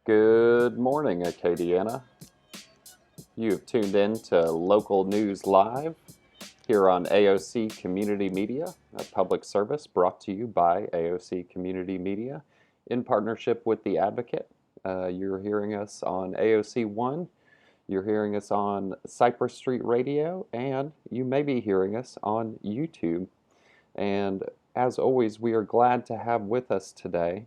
Good morning, Acadiana. You have tuned in to Local News Live here on AOC Community Media, a public service brought to you by AOC Community Media in partnership with The Advocate. You're hearing us on AOC 1, you're hearing us on Cypress Street Radio, and you may be hearing us on YouTube. And as always, we are glad to have with us today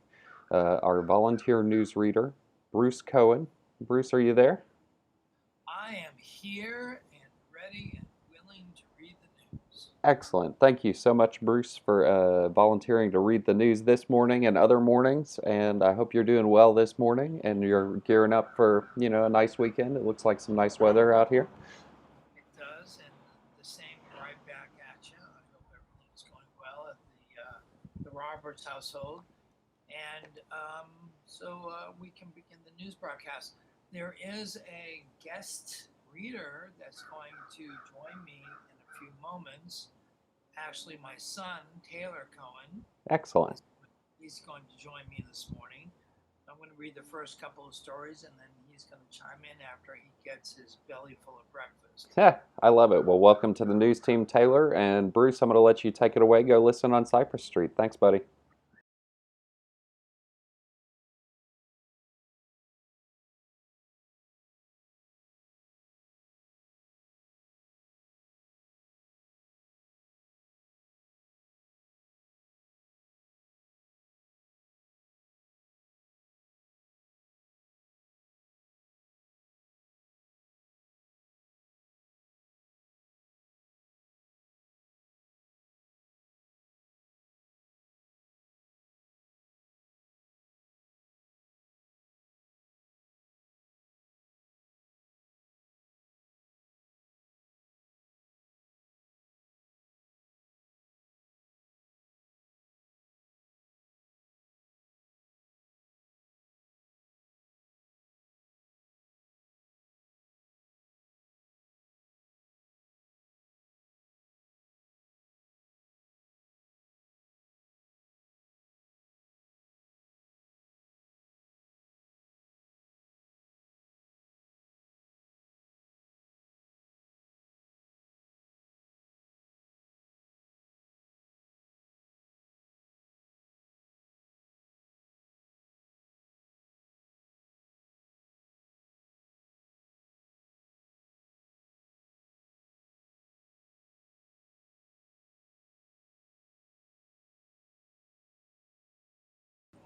our volunteer newsreader, Bruce Cohen. Bruce, are you there? I am here and ready and willing to read the news. Excellent. Thank you so much, Bruce, for volunteering to read the news this morning and other mornings. And I hope you're doing well this morning and you're gearing up for, a nice weekend. It looks like some nice weather out here. It does, and the same right back at you. I hope everything is going well at the Roberts household. And we can begin the news broadcast. There is a guest reader that's going to join me in a few moments. Actually, my son, Taylor Cohen, Excellent. he's going to join me this morning. I'm going to read the first couple of stories, and then he's going to chime in after he gets his belly full of breakfast. Yeah, I love it. Well, welcome to the news team, Taylor. And Bruce, I'm going to let you take it away. Go listen on Cypress Street. Thanks, buddy.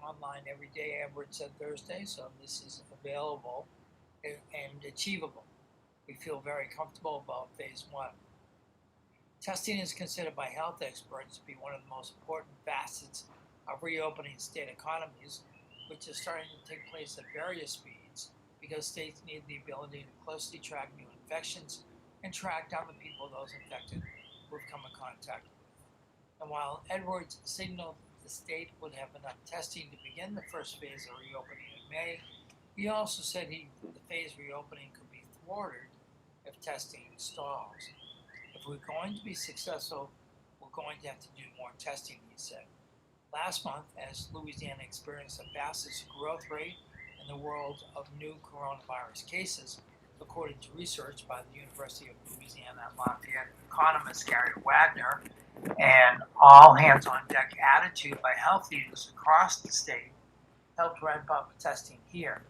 Online every day, Edward said Thursday, so this is available and achievable. We feel very comfortable about phase one. Testing is considered by health experts to be one of the most important facets of reopening state economies, which is starting to take place at various speeds because states need the ability to closely track new infections and track down the people those infected who have come in contact with. And while Edwards signaled that the state would have enough testing to begin the first phase of reopening in May, he also said the phase reopening could be thwarted if testing stalls. If we're going to be successful, we're going to have to do more testing, he said. Last month, as Louisiana experienced the fastest growth rate in the world of new coronavirus cases, according to research by the University of Louisiana at Lafayette economist Gary Wagner, and all hands on deck attitude by health leaders across the state helped ramp up testing here.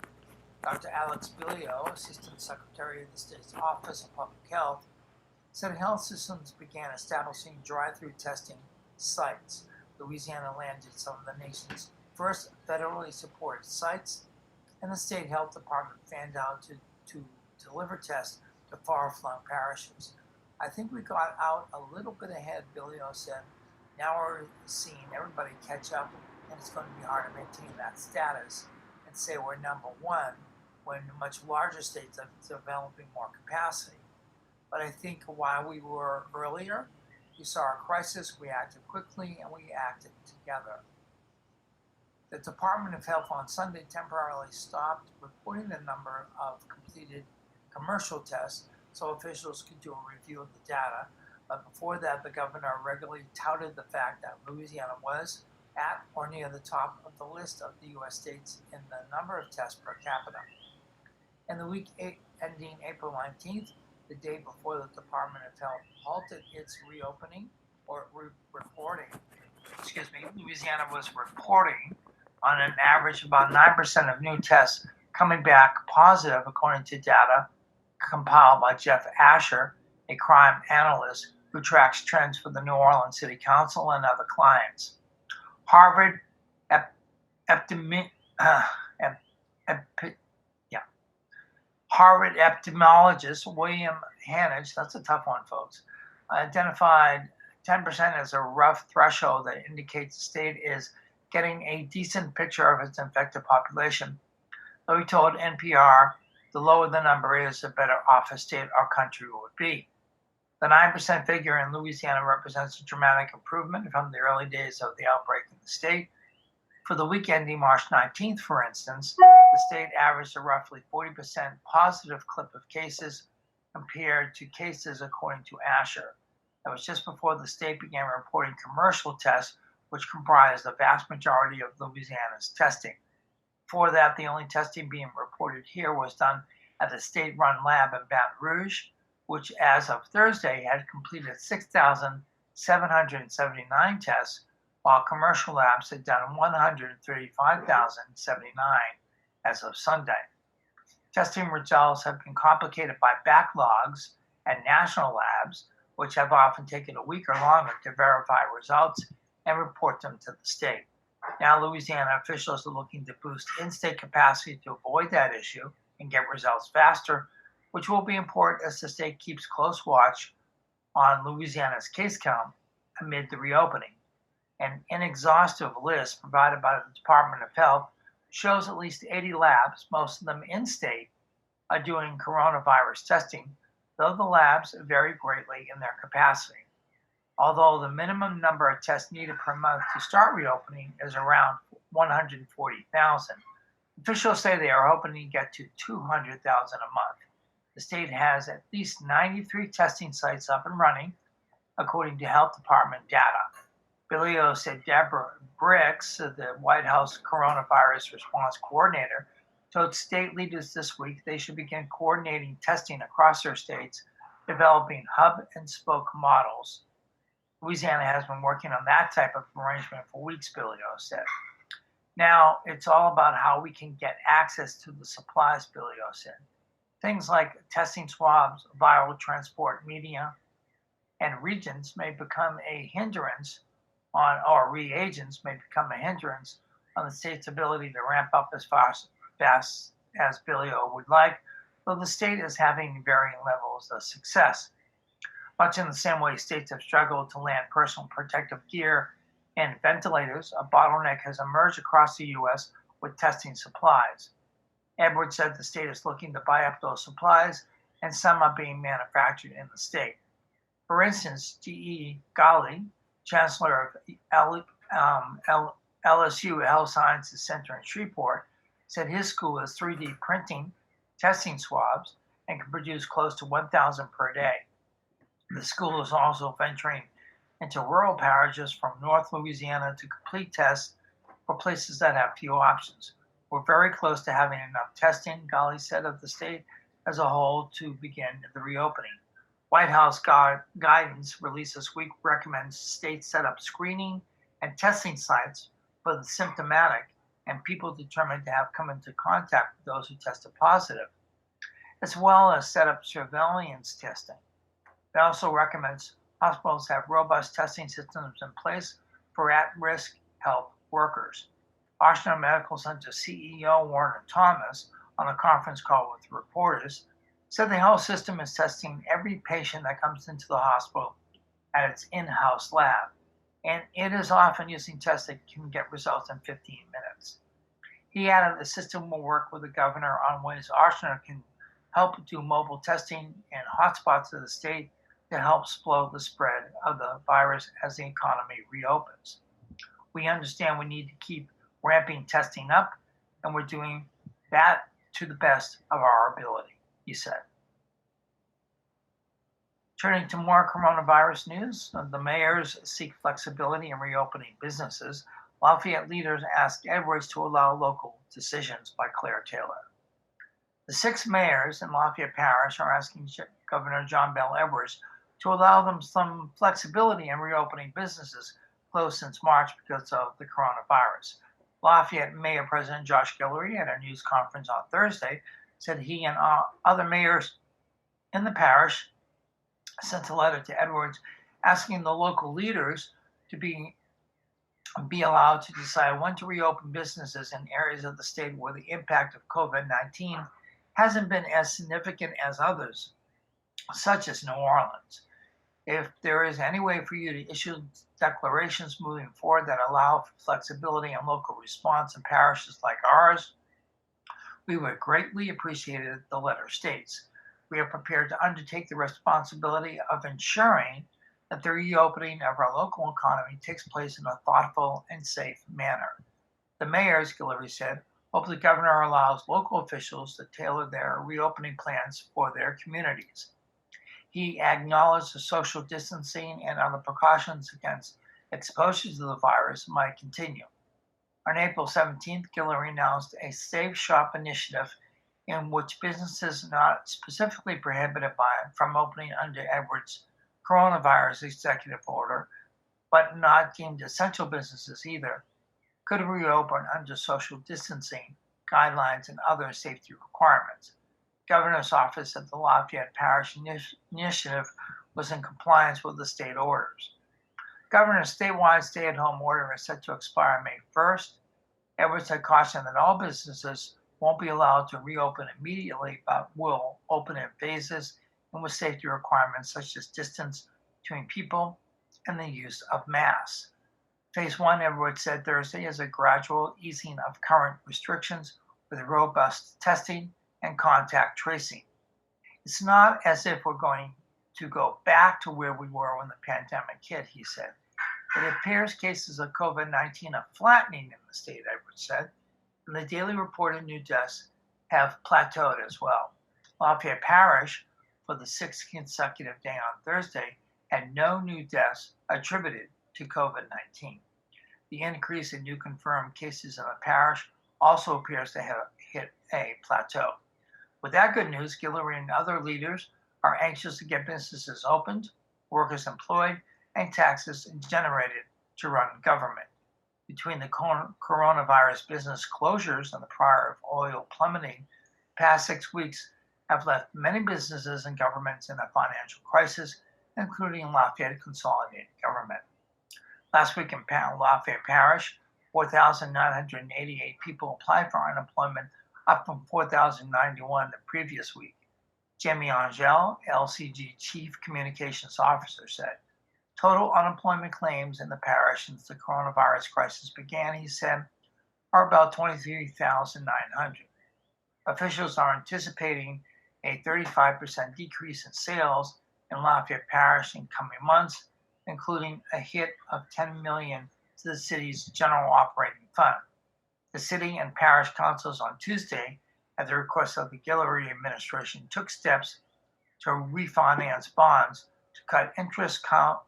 Dr. Alex Bilio, Assistant Secretary of the state's Office of Public Health, said health systems began establishing drive-through testing sites. Louisiana landed some of the nation's first federally supported sites, and the state health department fanned out to deliver tests to far-flung parishes. I think we got out a little bit ahead, Billio said. Now we're seeing everybody catch up, and it's going to be hard to maintain that status and say we're number one when much larger states are developing more capacity. But I think while we were earlier, we saw a crisis, we acted quickly, and we acted together. The Department of Health on Sunday temporarily stopped reporting the number of completed commercial tests so officials could do a review of the data. But before that, the governor regularly touted the fact that Louisiana was at or near the top of the list of the U.S. states in the number of tests per capita. In the week ending April 19th, the day before the Department of Health halted its reopening or reporting, Louisiana was reporting on an average about 9% of new tests coming back positive, according to data compiled by Jeff Asher, a crime analyst who tracks trends for the New Orleans City Council and other clients. Harvard Harvard epidemiologist William Hanage, that's a tough one, folks, identified 10% as a rough threshold that indicates the state is getting a decent picture of its infected population. Though he told NPR, the lower the number is, the better off a state or country would be. The 9% figure in Louisiana represents a dramatic improvement from the early days of the outbreak in the state. For the week ending March 19th, for instance, the state averaged a roughly 40% positive clip of cases compared to cases according to Asher. That was just before the state began reporting commercial tests, which comprised the vast majority of Louisiana's testing. Before that, the only testing being reported here was done at the state-run lab in Baton Rouge, which as of Thursday had completed 6,779 tests, while commercial labs had done 135,079 as of Sunday. Testing results have been complicated by backlogs at national labs, which have often taken a week or longer to verify results and report them to the state. Now, Louisiana officials are looking to boost in-state capacity to avoid that issue and get results faster, which will be important as the state keeps close watch on Louisiana's case count amid the reopening. An inexhaustive list provided by the Department of Health shows at least 80 labs, most of them in-state, are doing coronavirus testing, though the labs vary greatly in their capacity. Although the minimum number of tests needed per month to start reopening is around 140,000, officials say they are hoping to get to 200,000 a month. The state has at least 93 testing sites up and running, according to Health Department data. Bilio said Deborah Bricks, the White House coronavirus response coordinator, told state leaders this week they should begin coordinating testing across their states, developing hub and spoke models. Louisiana has been working on that type of arrangement for weeks, Bilio said. Now, it's all about how we can get access to the supplies, Bilio said. Things like testing swabs, viral transport media, and reagents may become a hindrance on the state's ability to ramp up as fast as Bilio would like, though the state is having varying levels of success. Much in the same way states have struggled to land personal protective gear and ventilators, a bottleneck has emerged across the U.S. with testing supplies. Edwards said the state is looking to buy up those supplies, and some are being manufactured in the state. For instance, G.E. Ghali, chancellor of LSU Health Sciences Center in Shreveport, said his school is 3D printing testing swabs and can produce close to 1,000 per day. The school is also venturing into rural parishes from North Louisiana to complete tests for places that have few options. We're very close to having enough testing, Ghali said, of the state as a whole to begin the reopening. White House guidance released this week recommends states set up screening and testing sites for the symptomatic and people determined to have come into contact with those who tested positive, as well as set up surveillance testing. It also recommends hospitals have robust testing systems in place for at-risk health workers. Washington Medical Center CEO Warner Thomas, on a conference call with reporters, said the health system is testing every patient that comes into the hospital at its in-house lab, and it is often using tests that can get results in 15 minutes. He added the system will work with the governor on ways Washington can help do mobile testing in hotspots of the state to help slow the spread of the virus as the economy reopens. We understand we need to keep ramping testing up, and we're doing that to the best of our ability, he said. Turning to more coronavirus news, the mayors seek flexibility in reopening businesses. Lafayette leaders asked Edwards to allow local decisions by Claire Taylor. The 6 mayors in Lafayette Parish are asking Governor John Bel Edwards to allow them some flexibility in reopening businesses closed since March because of the coronavirus. Lafayette Mayor President Josh Guillory at a news conference on Thursday said he and other mayors in the parish sent a letter to Edwards asking the local leaders to be allowed to decide when to reopen businesses in areas of the state where the impact of COVID-19 hasn't been as significant as others, such as New Orleans. If there is any way for you to issue declarations moving forward that allow for flexibility and local response in parishes like ours, we would greatly appreciate it, the letter states. We are prepared to undertake the responsibility of ensuring that the reopening of our local economy takes place in a thoughtful and safe manner. The mayors, Guillory said, hope the governor allows local officials to tailor their reopening plans for their communities. He acknowledged the social distancing and other precautions against exposure to the virus might continue. On April 17th, Guillory announced a Safe Shop initiative in which businesses not specifically prohibited from opening under Edwards' coronavirus executive order, but not deemed essential businesses either, could reopen under social distancing guidelines and other safety requirements. Governor's office said the Lafayette Parish initiative was in compliance with the state orders. Governor's statewide stay-at-home order is set to expire May 1st. Edwards had cautioned that all businesses won't be allowed to reopen immediately, but will open in phases and with safety requirements such as distance between people and the use of masks. Phase 1, Edwards said Thursday, is a gradual easing of current restrictions with robust testing and contact tracing. It's not as if we're going to go back to where we were when the pandemic hit, he said. It appears cases of COVID-19 are flattening in the state, Edwards said, and the daily reported new deaths have plateaued as well. Lafayette Parish, for the 6th consecutive day on Thursday, had no new deaths attributed to COVID-19. The increase in new confirmed cases in the parish also appears to have hit a plateau. With that good news, Guillory and other leaders are anxious to get businesses opened, workers employed, and taxes generated to run government. Between the coronavirus business closures and the prior of oil plummeting, the past 6 weeks have left many businesses and governments in a financial crisis, including Lafayette Consolidated Government. Last week in Lafayette Parish, 4,988 people applied for unemployment, up from 4,091 the previous week. Jamie Angel, LCG Chief Communications Officer, said, total unemployment claims in the parish since the coronavirus crisis began, he said, are about 23,900. Officials are anticipating a 35% decrease in sales in Lafayette Parish in coming months, including a hit of $10 million to the city's general operating fund. The city and parish councils on Tuesday, at the request of the Guillory administration, took steps to refinance bonds to cut interest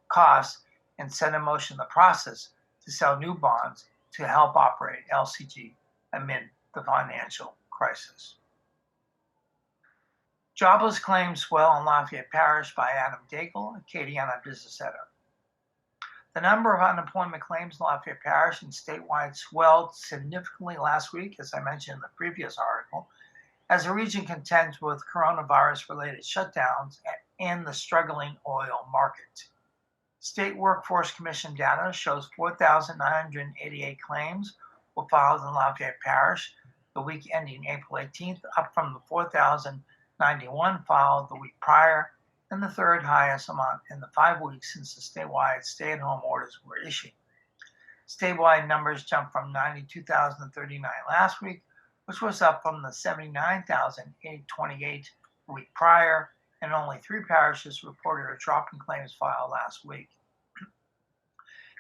costs and set in motion the process to sell new bonds to help operate LCG amid the financial crisis. Jobless claims swell in Lafayette Parish by Adam Daigle, Acadiana Business Editor. The number of unemployment claims in Lafayette Parish and statewide swelled significantly last week, as I mentioned in the previous article, as the region contends with coronavirus-related shutdowns and the struggling oil market. State Workforce Commission data shows 4,988 claims were filed in Lafayette Parish the week ending April 18th, up from the 4,091 filed the week prior, and the third highest amount in the 5 weeks since the statewide stay-at-home orders were issued. Statewide numbers jumped from 92,039 last week, which was up from the 79,828 the week prior, and only 3 parishes reported a drop in claims filed last week.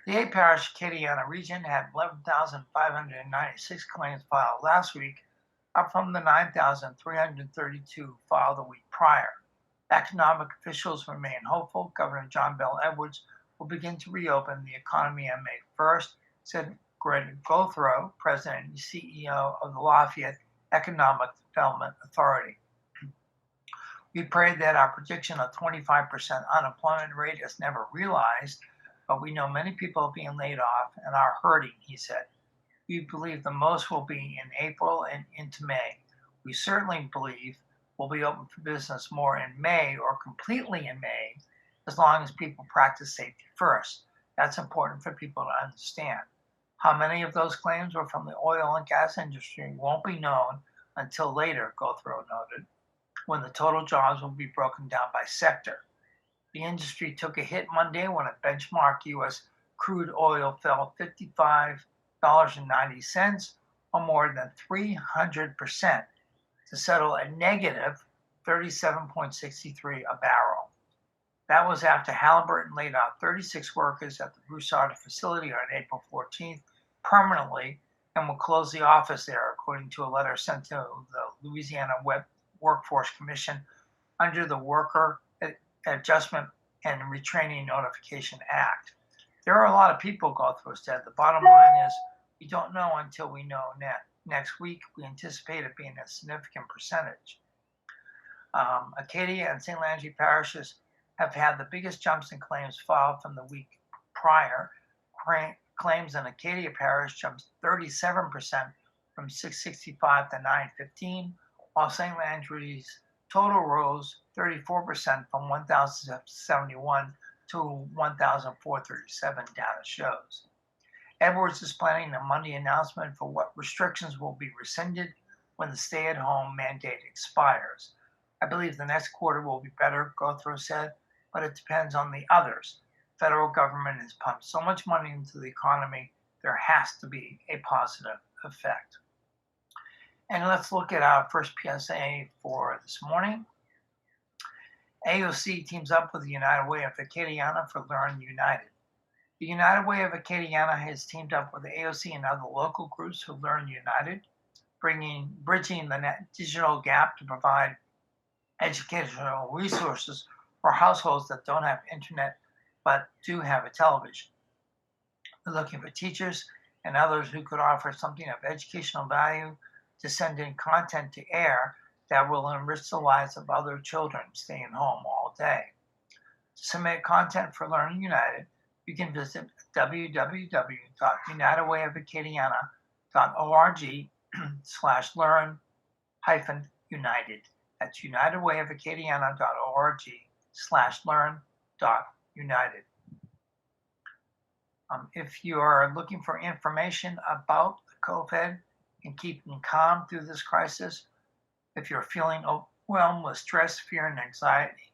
The 8-parish Acadiana region had 11,596 claims filed last week, up from the 9,332 filed the week prior. Economic officials remain hopeful Governor John Bel Edwards will begin to reopen the economy on May 1st, said Greg Gothrow, President and CEO of the Lafayette Economic Development Authority. We pray that our prediction of 25% unemployment rate is never realized, but we know many people are being laid off and are hurting, he said. We believe the most will be in April and into May. We certainly believe we'll be open for business more in May or completely in May, as long as people practice safety first. That's important for people to understand. How many of those claims were from the oil and gas industry won't be known until later, Gothrow noted, when the total jobs will be broken down by sector. The industry took a hit Monday when a benchmark U.S. crude oil fell $55.90, or more than 300%, to settle at negative 37.63 a barrel. That was after Halliburton laid off 36 workers at the Broussard facility on April 14th permanently and will close the office there, according to a letter sent to the Louisiana Workforce Commission under the Worker Adjustment and Retraining Notification Act. There are a lot of people, Gothrow said. The bottom line is we don't know until we know next week. We anticipate it being a significant percentage. Acadia and St. Landry parishes have had the biggest jumps in claims filed from the week prior. Claims in Acadia Parish jumped 37% from 665 to 915, while St. Landry's total rose 34% from 1,071 to 1,437, data shows. Edwards is planning a Monday announcement for what restrictions will be rescinded when the stay-at-home mandate expires. I believe the next quarter will be better, Gothrow said, but it depends on the others. The federal government has pumped so much money into the economy, there has to be a positive effect. And let's look at our first PSA for this morning. AOC teams up with the United Way of Acadiana for Learn United. The United Way of Acadiana has teamed up with the AOC and other local groups who Learn United, bridging the digital gap to provide educational resources for households that don't have internet but do have a television. We're looking for teachers and others who could offer something of educational value to send in content to air that will enrich the lives of other children staying home all day. To submit content for Learning United, you can visit www.unitedwayofacadiana.org/learn-united. That's unitedwayofacadiana.org/learn-united. If you are looking for information about COVID and keeping calm through this crisis, if you're feeling overwhelmed with stress, fear, and anxiety,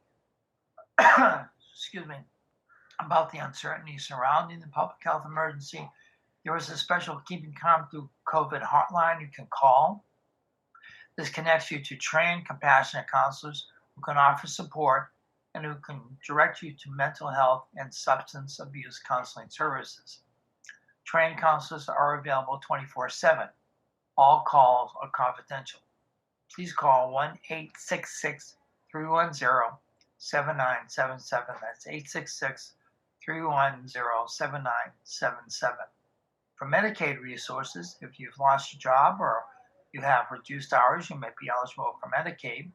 about the uncertainty surrounding the public health emergency, there is a special Keeping Calm Through COVID hotline you can call. This connects you to trained, compassionate counselors who can offer support and who can direct you to mental health and substance abuse counseling services. Trained counselors are available 24/7. All calls are confidential. Please call 1-866-310-7977. That's 866-310-7977. For Medicaid resources, if you've lost your job or you have reduced hours, you may be eligible for Medicaid.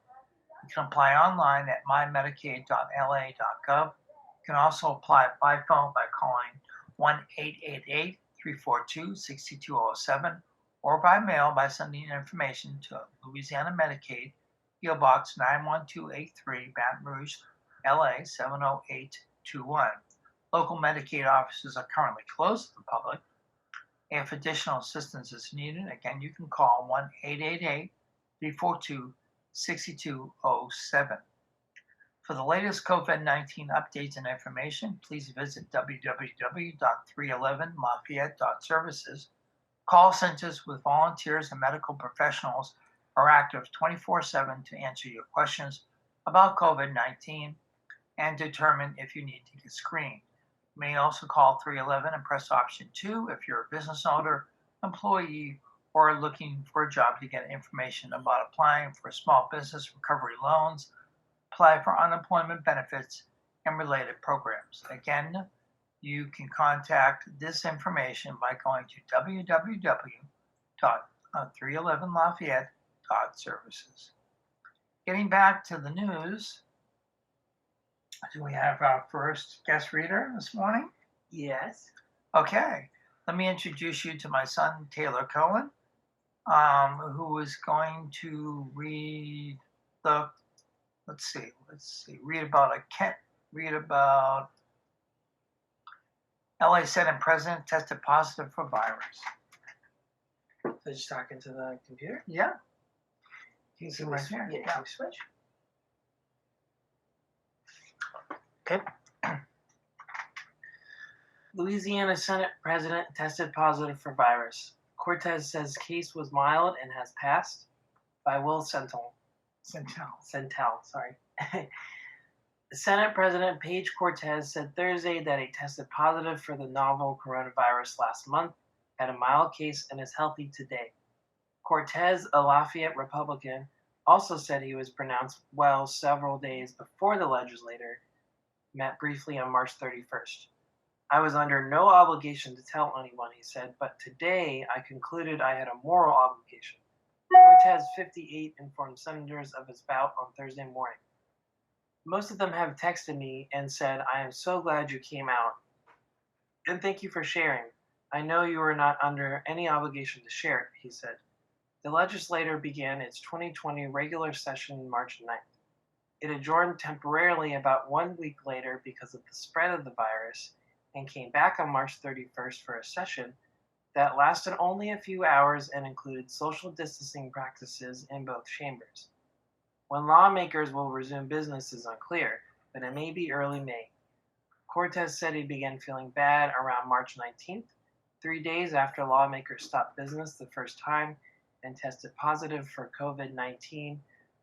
You can apply online at mymedicaid.la.gov. You can also apply by phone by calling 1-888-342-6207 or by mail by sending information to Louisiana Medicaid, PO Box 91283, Baton Rouge, LA 70821. Local Medicaid offices are currently closed to the public. If additional assistance is needed, again, you can call 1-888-342-6207. For the latest COVID-19 updates and information, please visit www.311lafayette.services. Call centers with volunteers and medical professionals are active 24/7 to answer your questions about COVID-19 and determine if you need to get screened. You may also call 311 and press option 2 if you're a business owner, employee, or looking for a job to get information about applying for small business recovery loans, apply for unemployment benefits, and related programs. Again, you can contact this information by going to www.311lafayette.services. Getting back to the news, do we have our first guest reader this morning? Yes. Okay, let me introduce you to my son, Taylor Cohen, who is going to read the, read about LA Senate President tested positive for virus. So just talking to the computer? Yeah. Can you see right here? Yeah, Yeah. can we switch? Okay. Louisiana Senate President tested positive for virus. Cortez says case was mild and has passed. By Will Centel, sorry. Senate President Paige Cortez said Thursday that he tested positive for the novel coronavirus last month, had a mild case, and is healthy today. Cortez, a Lafayette Republican, also said he was pronounced well several days before the legislature met briefly on March 31st. I was under no obligation to tell anyone, he said, but today I concluded I had a moral obligation. Cortez, 58, informed senators of his bout on Thursday morning. Most of them have texted me and said, I am so glad you came out. And thank you for sharing. I know you are not under any obligation to share it, he said. The legislature began its 2020 regular session March 9th. It adjourned temporarily about 1 week later because of the spread of the virus and came back on March 31st for a session that lasted only a few hours and included social distancing practices in both chambers. When lawmakers will resume business is unclear, but it may be early May. Cortez said he began feeling bad around March 19th, 3 days after lawmakers stopped business the first time and tested positive for COVID-19,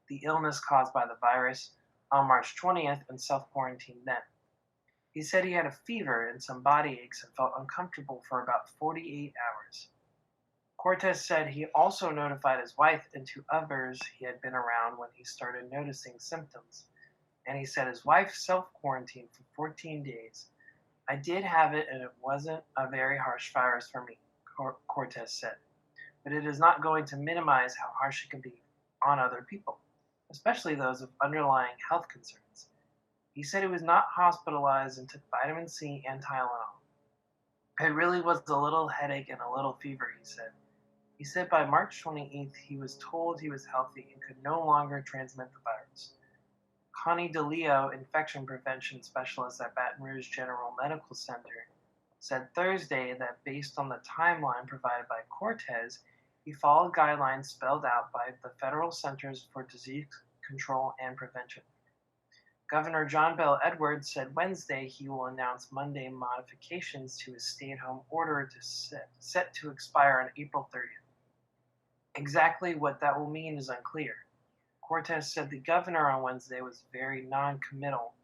the illness caused by the virus, on March 20th and self-quarantined then. He said he had a fever and some body aches and felt uncomfortable for about 48 hours. Cortez said he also notified his wife and 2 others he had been around when he started noticing symptoms, and he said his wife self-quarantined for 14 days. I did have it and it wasn't a very harsh virus for me, Cortez said, but it is not going to minimize how harsh it can be on other people, especially those with underlying health concerns. He said he was not hospitalized and took vitamin C and Tylenol. It really was a little headache and a little fever, he said. He said by March 28th he was told he was healthy and could no longer transmit the virus. Connie DeLeo, infection prevention specialist at Baton Rouge General Medical Center, said Thursday that based on the timeline provided by Cortez, he followed guidelines spelled out by the Federal Centers for Disease Control and Prevention. Governor John Bel Edwards said Wednesday he will announce Monday modifications to his stay-at-home order set to expire on April 30th. Exactly what that will mean is unclear. Cortez said the governor on Wednesday was very non-committal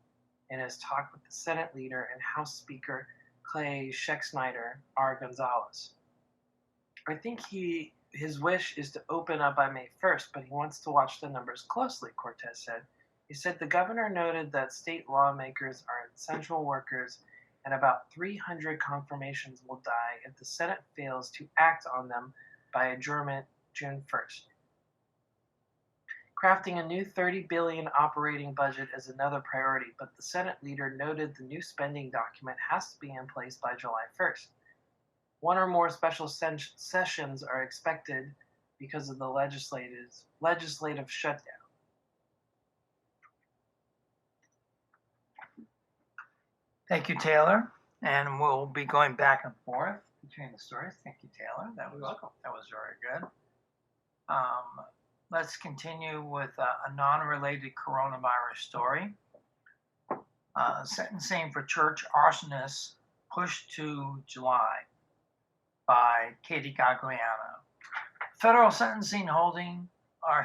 in his talk with the Senate leader and House Speaker Clay Schexnayder R. Gonzalez. I think his wish is to open up by May 1st, but he wants to watch the numbers closely, Cortez said. He said the governor noted that state lawmakers are essential workers and about 300 confirmations will die if the Senate fails to act on them by adjournment June 1st. Crafting a new $30 billion operating budget is another priority, but the Senate leader noted the new spending document has to be in place by July 1st. 1 or more special sessions are expected because of the legislative shutdown. Thank you, Taylor. And we'll be going back and forth between the stories. Thank you, Taylor. You're welcome. That was very good. Let's continue with a non-related coronavirus story. Sentencing for church arsonists pushed to July by Katie Gagliano. Federal sentencing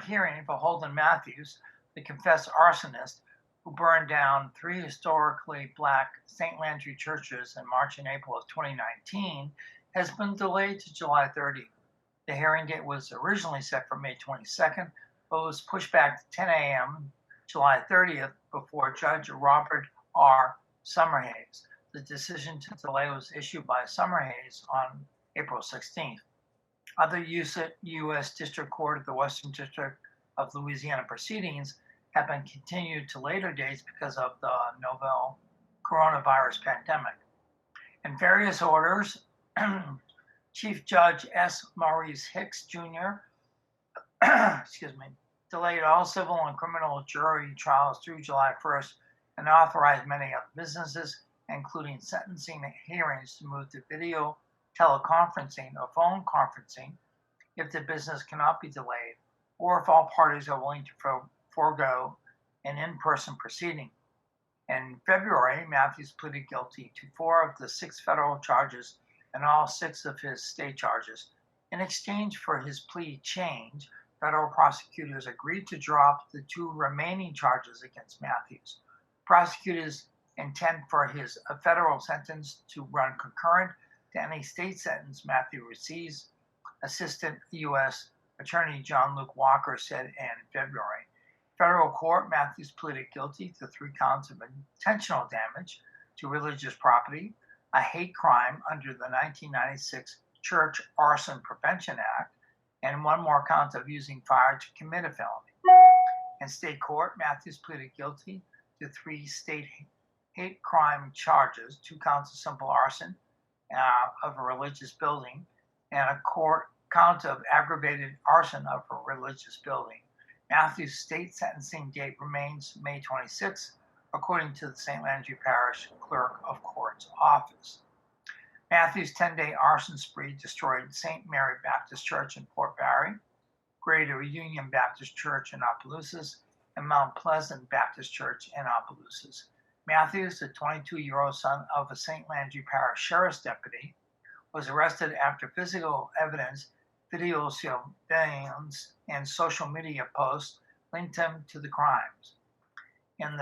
hearing for Holden Matthews, the confessed arsonist who burned down 3 historically black St. Landry churches in March and April of 2019, has been delayed to July 30th. The hearing date was originally set for May 22nd, but was pushed back to 10 a.m. July 30th before Judge Robert R. Summerhays. The decision to delay was issued by Summerhays on April 16th. Other U.S. District Court of the Western District of Louisiana proceedings have been continued to later dates because of the novel coronavirus pandemic. In various orders, Chief Judge S. Maurice Hicks Jr. Delayed all civil and criminal jury trials through July 1st and authorized many other businesses, including sentencing hearings, to move to video teleconferencing or phone conferencing if the business cannot be delayed, or if all parties are willing to forego an in-person proceeding. In February, Matthews pleaded guilty to 4 of the 6 federal charges and all 6 of his state charges. In exchange for his plea change, federal prosecutors agreed to drop the 2 remaining charges against Matthews. Prosecutors intend for his federal sentence to run concurrent to any state sentence Matthew receives, Assistant U.S. Attorney John Luke Walker said in February. Federal court, Matthews pleaded guilty to 3 counts of intentional damage to religious property, a hate crime under the 1996 Church Arson Prevention Act, and 1 more count of using fire to commit a felony. In state court, Matthews pleaded guilty to 3 state hate crime charges, 2 counts of simple arson of a religious building, and a count of aggravated arson of a religious building. Matthews' state sentencing date remains May 26, according to the St. Landry Parish Clerk of Court's office. Matthews' 10-day arson spree destroyed St. Mary Baptist Church in Port Barre, Greater Union Baptist Church in Opelousas, and Mount Pleasant Baptist Church in Opelousas. Matthews, the 22-year-old son of a St. Landry Parish sheriff's deputy, was arrested after physical evidence, video surveillance, and social media posts linked him to the crimes. In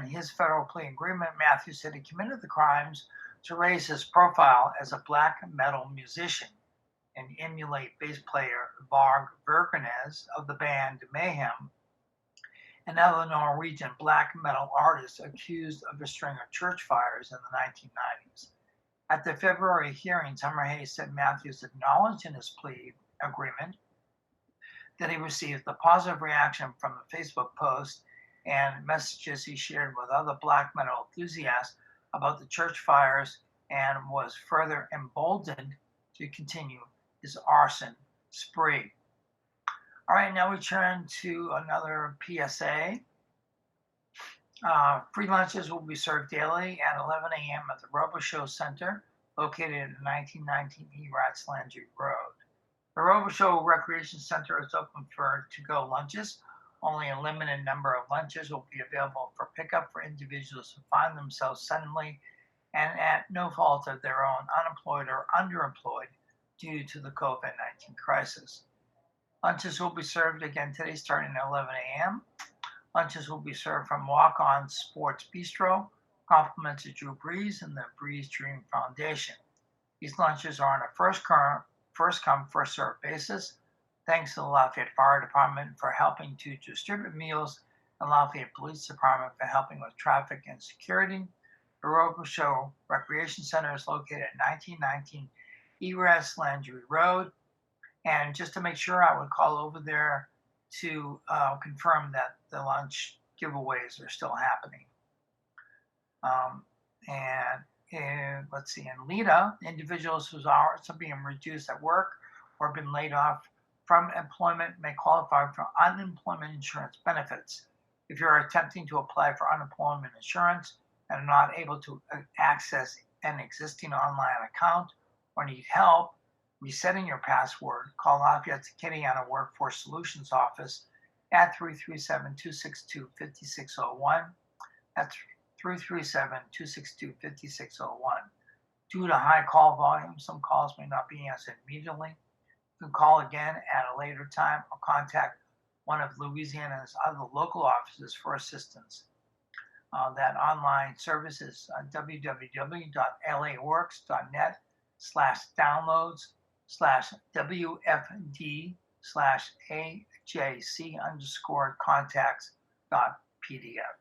his federal plea agreement, Matthews said he committed the crimes to raise his profile as a black metal musician and emulate bass player Varg Vikernes of the band Mayhem, and other Norwegian black metal artists accused of a string of church fires in the 1990s. At the February hearing, Summerhays said Matthews acknowledged in his plea agreement that he received the positive reaction from the Facebook post and messages he shared with other black metal enthusiasts about the church fires, and was further emboldened to continue his arson spree. All right, now we turn to another PSA. Free lunches will be served daily at 11 a.m. at the Robo-Show Center, located at 1919 Aries Landry Road. The Robo-Show Recreation Center is open for to-go lunches. Only a limited number of lunches will be available for pickup for individuals who find themselves suddenly and at no fault of their own unemployed or underemployed due to the COVID-19 crisis. Lunches will be served again today starting at 11 a.m. Lunches will be served from Walk-On Sports Bistro, compliments of Drew Brees and the Brees Dream Foundation. These lunches are on a first come, first served basis. Thanks to the Lafayette Fire Department for helping to distribute meals and Lafayette Police Department for helping with traffic and security. The Robo-Show Recreation Center is located at 1919 Aries Landry Road. And just to make sure, I would call over there to confirm that the lunch giveaways are still happening. Let's see, in Lita, individuals whose hours are being reduced at work or have been laid off from employment may qualify for unemployment insurance benefits. If you're attempting to apply for unemployment insurance and are not able to access an existing online account or need help resetting your password, call Lafayette's Acadiana Workforce Solutions Office at 337-262-5601. That's 337-262-5601. Due to high call volume, some calls may not be answered immediately. You can call again at a later time or contact one of Louisiana's other local offices for assistance. That online service is www.laworks.net/downloads/WFD/AJC_contacts.pdf.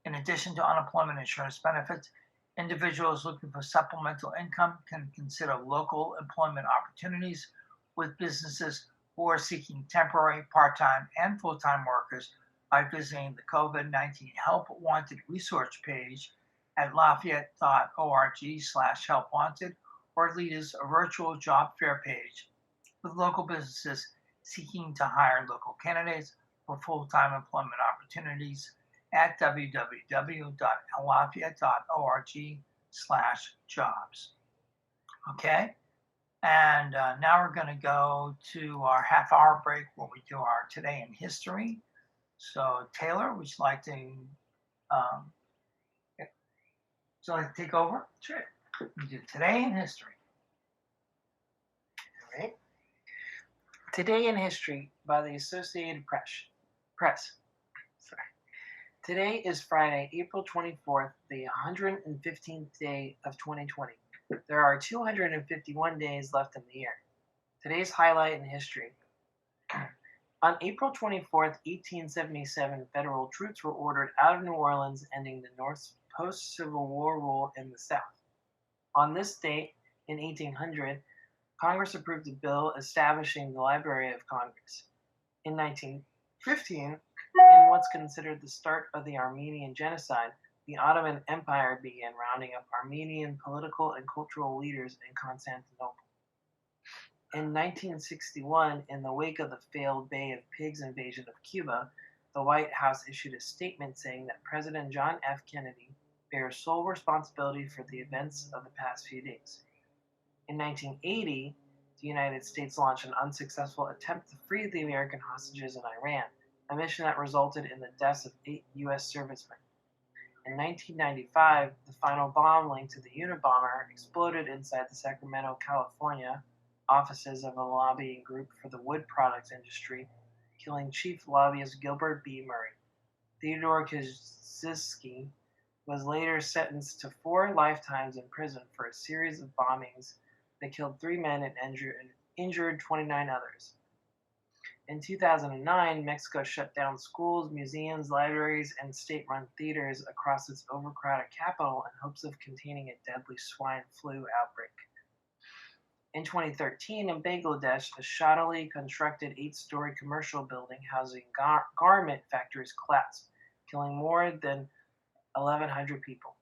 In addition to unemployment insurance benefits, Individuals looking for supplemental income can consider local employment opportunities with businesses who are seeking temporary, part-time, and full-time workers by visiting the COVID-19 Help Wanted resource page at lafayette.org/helpwanted, or Leaders, a virtual job fair page with local businesses seeking to hire local candidates for full-time employment opportunities at www.lafayette.org/jobs. Okay, and now we're going to go to our half-hour break where we do our Today in History. So, Taylor, would you like to take over? Sure. We do Today in History. All right. Today in History by the Associated Press. Sorry. Today is Friday, April 24th, the 115th day of 2020. There are 251 days left in the year. Today's highlight in history. On April 24th, 1877, federal troops were ordered out of New Orleans, ending the North's post-Civil War rule in the South. On this date, in 1800, Congress approved a bill establishing the Library of Congress. In 1915, in what's considered the start of the Armenian Genocide, the Ottoman Empire began rounding up Armenian political and cultural leaders in Constantinople. In 1961, in the wake of the failed Bay of Pigs invasion of Cuba, the White House issued a statement saying that President John F. Kennedy bears sole responsibility for the events of the past few days. In 1980, the United States launched an unsuccessful attempt to free the American hostages in Iran, a mission that resulted in the deaths of 8 U.S. servicemen. In 1995, the final bomb linked to the Unabomber exploded inside the Sacramento, California offices of a lobbying group for the wood products industry, killing chief lobbyist Gilbert B. Murray. Theodore Kaczynski was later sentenced to 4 lifetimes in prison for a series of bombings that killed 3 men and injured 29 others. In 2009, Mexico shut down schools, museums, libraries, and state-run theaters across its overcrowded capital in hopes of containing a deadly swine flu outbreak. In 2013, in Bangladesh, a shoddily constructed 8-story commercial building housing garment factories collapsed, killing more than 1,100 people.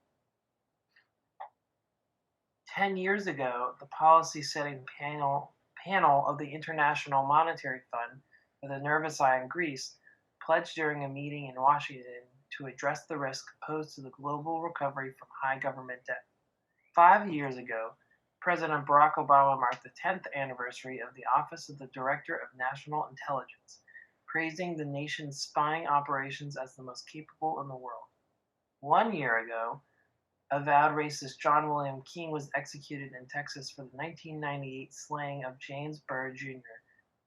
10 years ago, the policy-setting panel of the International Monetary Fund with a nervous eye on Greece pledged during a meeting in Washington to address the risk posed to the global recovery from high government debt. 5 years ago, President Barack Obama marked the 10th anniversary of the Office of the Director of National Intelligence, praising the nation's spying operations as the most capable in the world. 1 year ago, avowed racist John William King was executed in Texas for the 1998 slaying of James Byrd Jr.,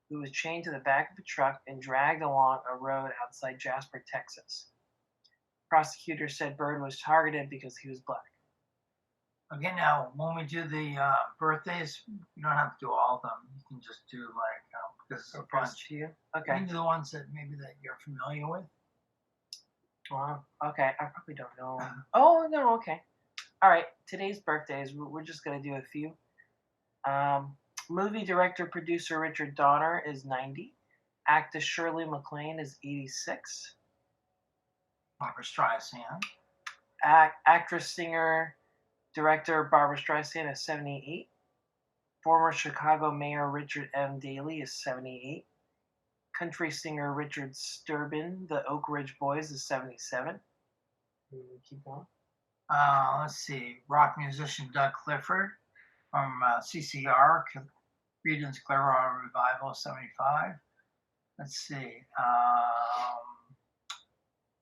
who was chained to the back of a truck and dragged along a road outside Jasper, Texas. Prosecutors said Byrd was targeted because he was black. Okay, now when we do the birthdays, you don't have to do all of them. You can just do because it's a bunch. You? You Okay. can do the ones that maybe that you're familiar with. Well, okay. I probably don't know. Oh, no, okay. All right. Today's birthdays, we're just going to do a few. Movie director, producer Richard Donner is 90. Actress Shirley MacLaine is 86. Barbra Streisand. Actress, singer, director Barbra Streisand is 78. Former Chicago Mayor Richard M. Daley is 78. Country singer Richard Sturbin, the Oak Ridge Boys, is 77. Keep going. Let's see. Rock musician Doug Clifford from CCR, Creedence Clearwater Revival, 75. Let's see.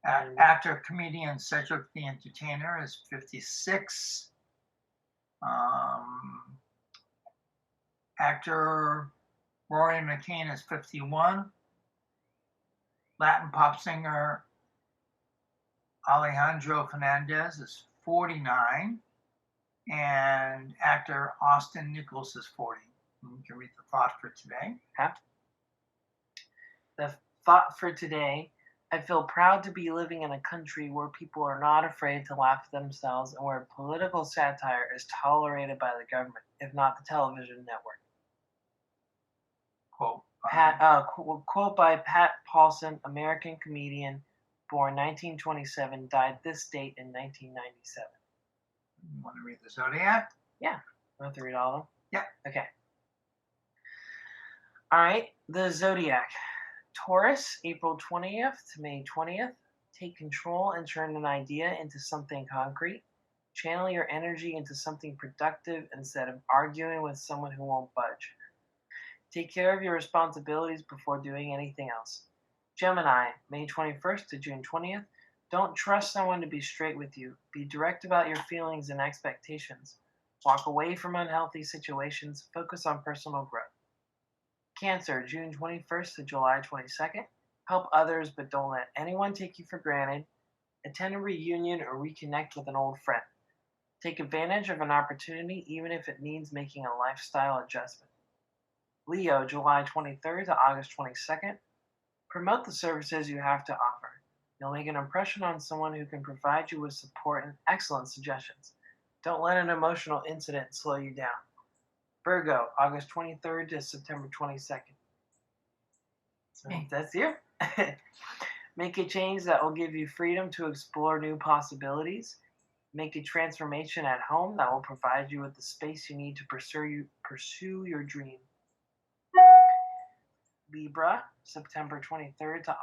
Actor, comedian Cedric the Entertainer is 56. Actor Rory McCain is 51. Latin pop singer Alejandro Fernandez is 49. And actor Austin Nichols is 40. You can read the thought for today. The thought for today: I feel proud to be living in a country where people are not afraid to laugh at themselves and where political satire is tolerated by the government, if not the television network. Quote by Pat Paulson, American comedian, born 1927, died this date in 1997. You want to read the zodiac? Yeah. You want to read all of them? Yeah. Okay. All right. The zodiac. Taurus, April 20th to May 20th. Take control and turn an idea into something concrete. Channel your energy into something productive instead of arguing with someone who won't budge. Take care of your responsibilities before doing anything else. Gemini, May 21st to June 20th. Don't trust someone to be straight with you. Be direct about your feelings and expectations. Walk away from unhealthy situations. Focus on personal growth. Cancer, June 21st to July 22nd. Help others, but don't let anyone take you for granted. Attend a reunion or reconnect with an old friend. Take advantage of an opportunity, even if it means making a lifestyle adjustment. Leo, July 23rd to August 22nd. Promote the services you have to offer. You'll make an impression on someone who can provide you with support and excellent suggestions. Don't let an emotional incident slow you down. Virgo, August 23rd to September 22nd. So that's you. Make a change that will give you freedom to explore new possibilities. Make a transformation at home that will provide you with the space you need to pursue your dream. Libra, September 23rd to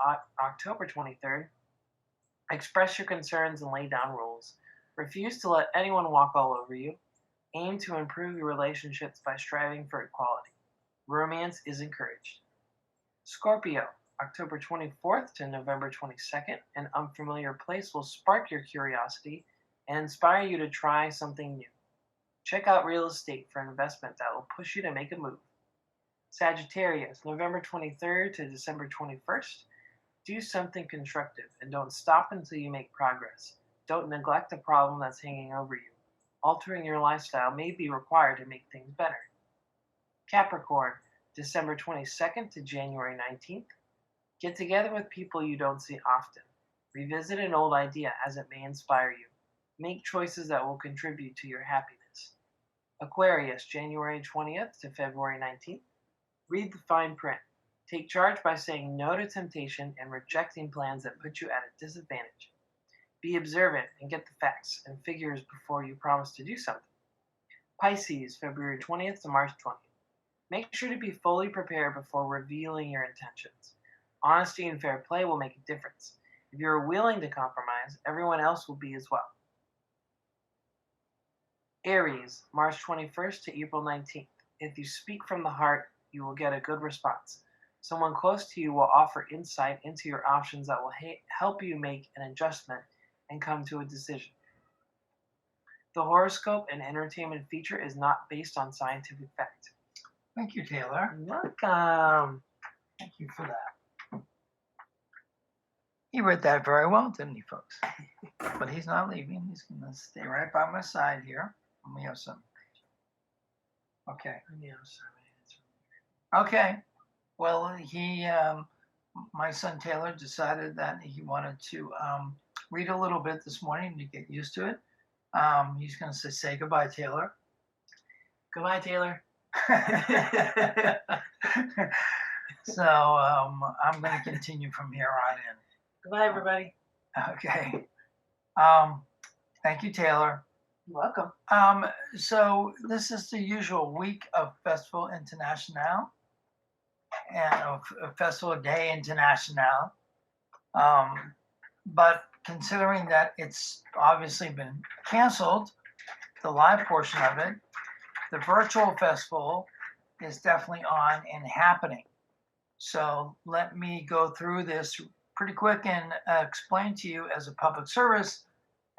October 23rd. Express your concerns and lay down rules. Refuse to let anyone walk all over you. Aim to improve your relationships by striving for equality. Romance is encouraged. Scorpio, October 24th to November 22nd. An unfamiliar place will spark your curiosity and inspire you to try something new. Check out real estate for investment that will push you to make a move. Sagittarius, November 23rd to December 21st. Do something constructive and don't stop until you make progress. Don't neglect the problem that's hanging over you. Altering your lifestyle may be required to make things better. Capricorn, December 22nd to January 19th. Get together with people you don't see often. Revisit an old idea as it may inspire you. Make choices that will contribute to your happiness. Aquarius, January 20th to February 19th. Read the fine print. Take charge by saying no to temptation and rejecting plans that put you at a disadvantage. Be observant and get the facts and figures before you promise to do something. Pisces, February 20th to March 20th. Make sure to be fully prepared before revealing your intentions. Honesty and fair play will make a difference. If you're willing to compromise, everyone else will be as well. Aries, March 21st to April 19th. If you speak from the heart, you will get a good response. Someone close to you will offer insight into your options that will help you make an adjustment and come to a decision. The horoscope and entertainment feature is not based on scientific fact. Thank you, Taylor. You're welcome. Thank you for that. He read that very well, didn't he, folks? But he's not leaving. He's going to stay right by my side here. And we have some. Okay. Okay. Well, my son Taylor decided that he wanted to read a little bit this morning to get used to it. He's going to say goodbye, Taylor. Goodbye, Taylor. So I'm going to continue from here on in. Goodbye, everybody. Okay. Thank you, Taylor. You're welcome. So this is the usual week of Festival International and of Festival Day International. But considering that it's obviously been canceled, the live portion of it, the virtual festival is definitely on and happening. So let me go through this pretty quick and explain to you as a public service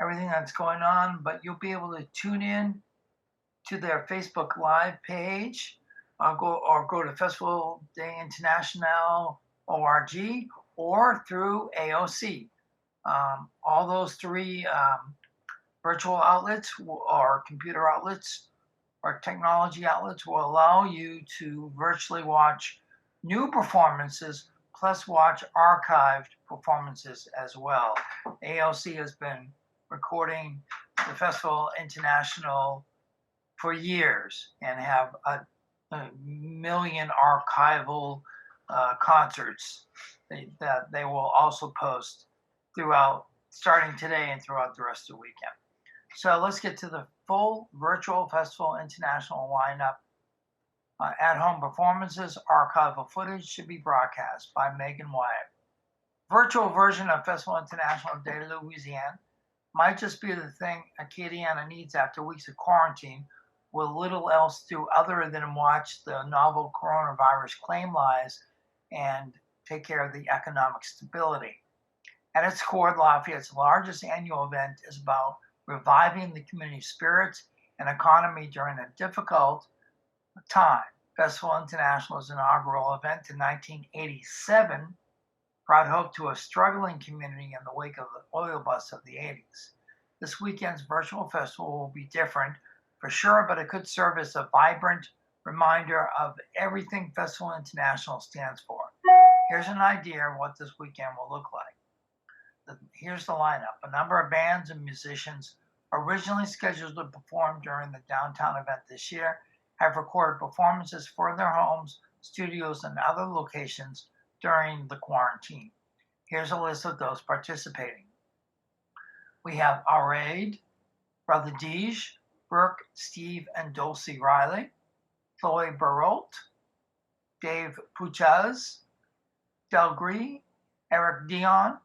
everything that's going on, but you'll be able to tune in to their Facebook Live page, go to Festival Day International .org or through AOC. All those three virtual outlets or computer outlets or technology outlets will allow you to virtually watch new performances plus watch archived performances as well. AOC has been recording the Festival International for years and have a million archival concerts that they will also post throughout, starting today and throughout the rest of the weekend. So let's get to the full Virtual Festival International lineup. At-home performances, archival footage should be broadcast by Megan Wyatt. Virtual version of Festival International de Louisiana might just be the thing Acadiana needs after weeks of quarantine with little else to do other than watch the novel coronavirus claim lies and take care of the economic stability. At its core, Lafayette's largest annual event is about reviving the community spirits and economy during a difficult time. Festival International's inaugural event in 1987 brought hope to a struggling community in the wake of the oil bust of the 80s. This weekend's virtual festival will be different for sure, but it could serve as a vibrant reminder of everything Festival International stands for. Here's an idea of what this weekend will look like. Here's the lineup. A number of bands and musicians originally scheduled to perform during the downtown event this year have recorded performances for their homes, studios, and other locations during the quarantine. Here's a list of those participating. We have Aries, Brother Deej, Burke, Steve, and Dulcie Riley, Chloe Barrault, Dave Puchaz, Del Gris, Eric Dion,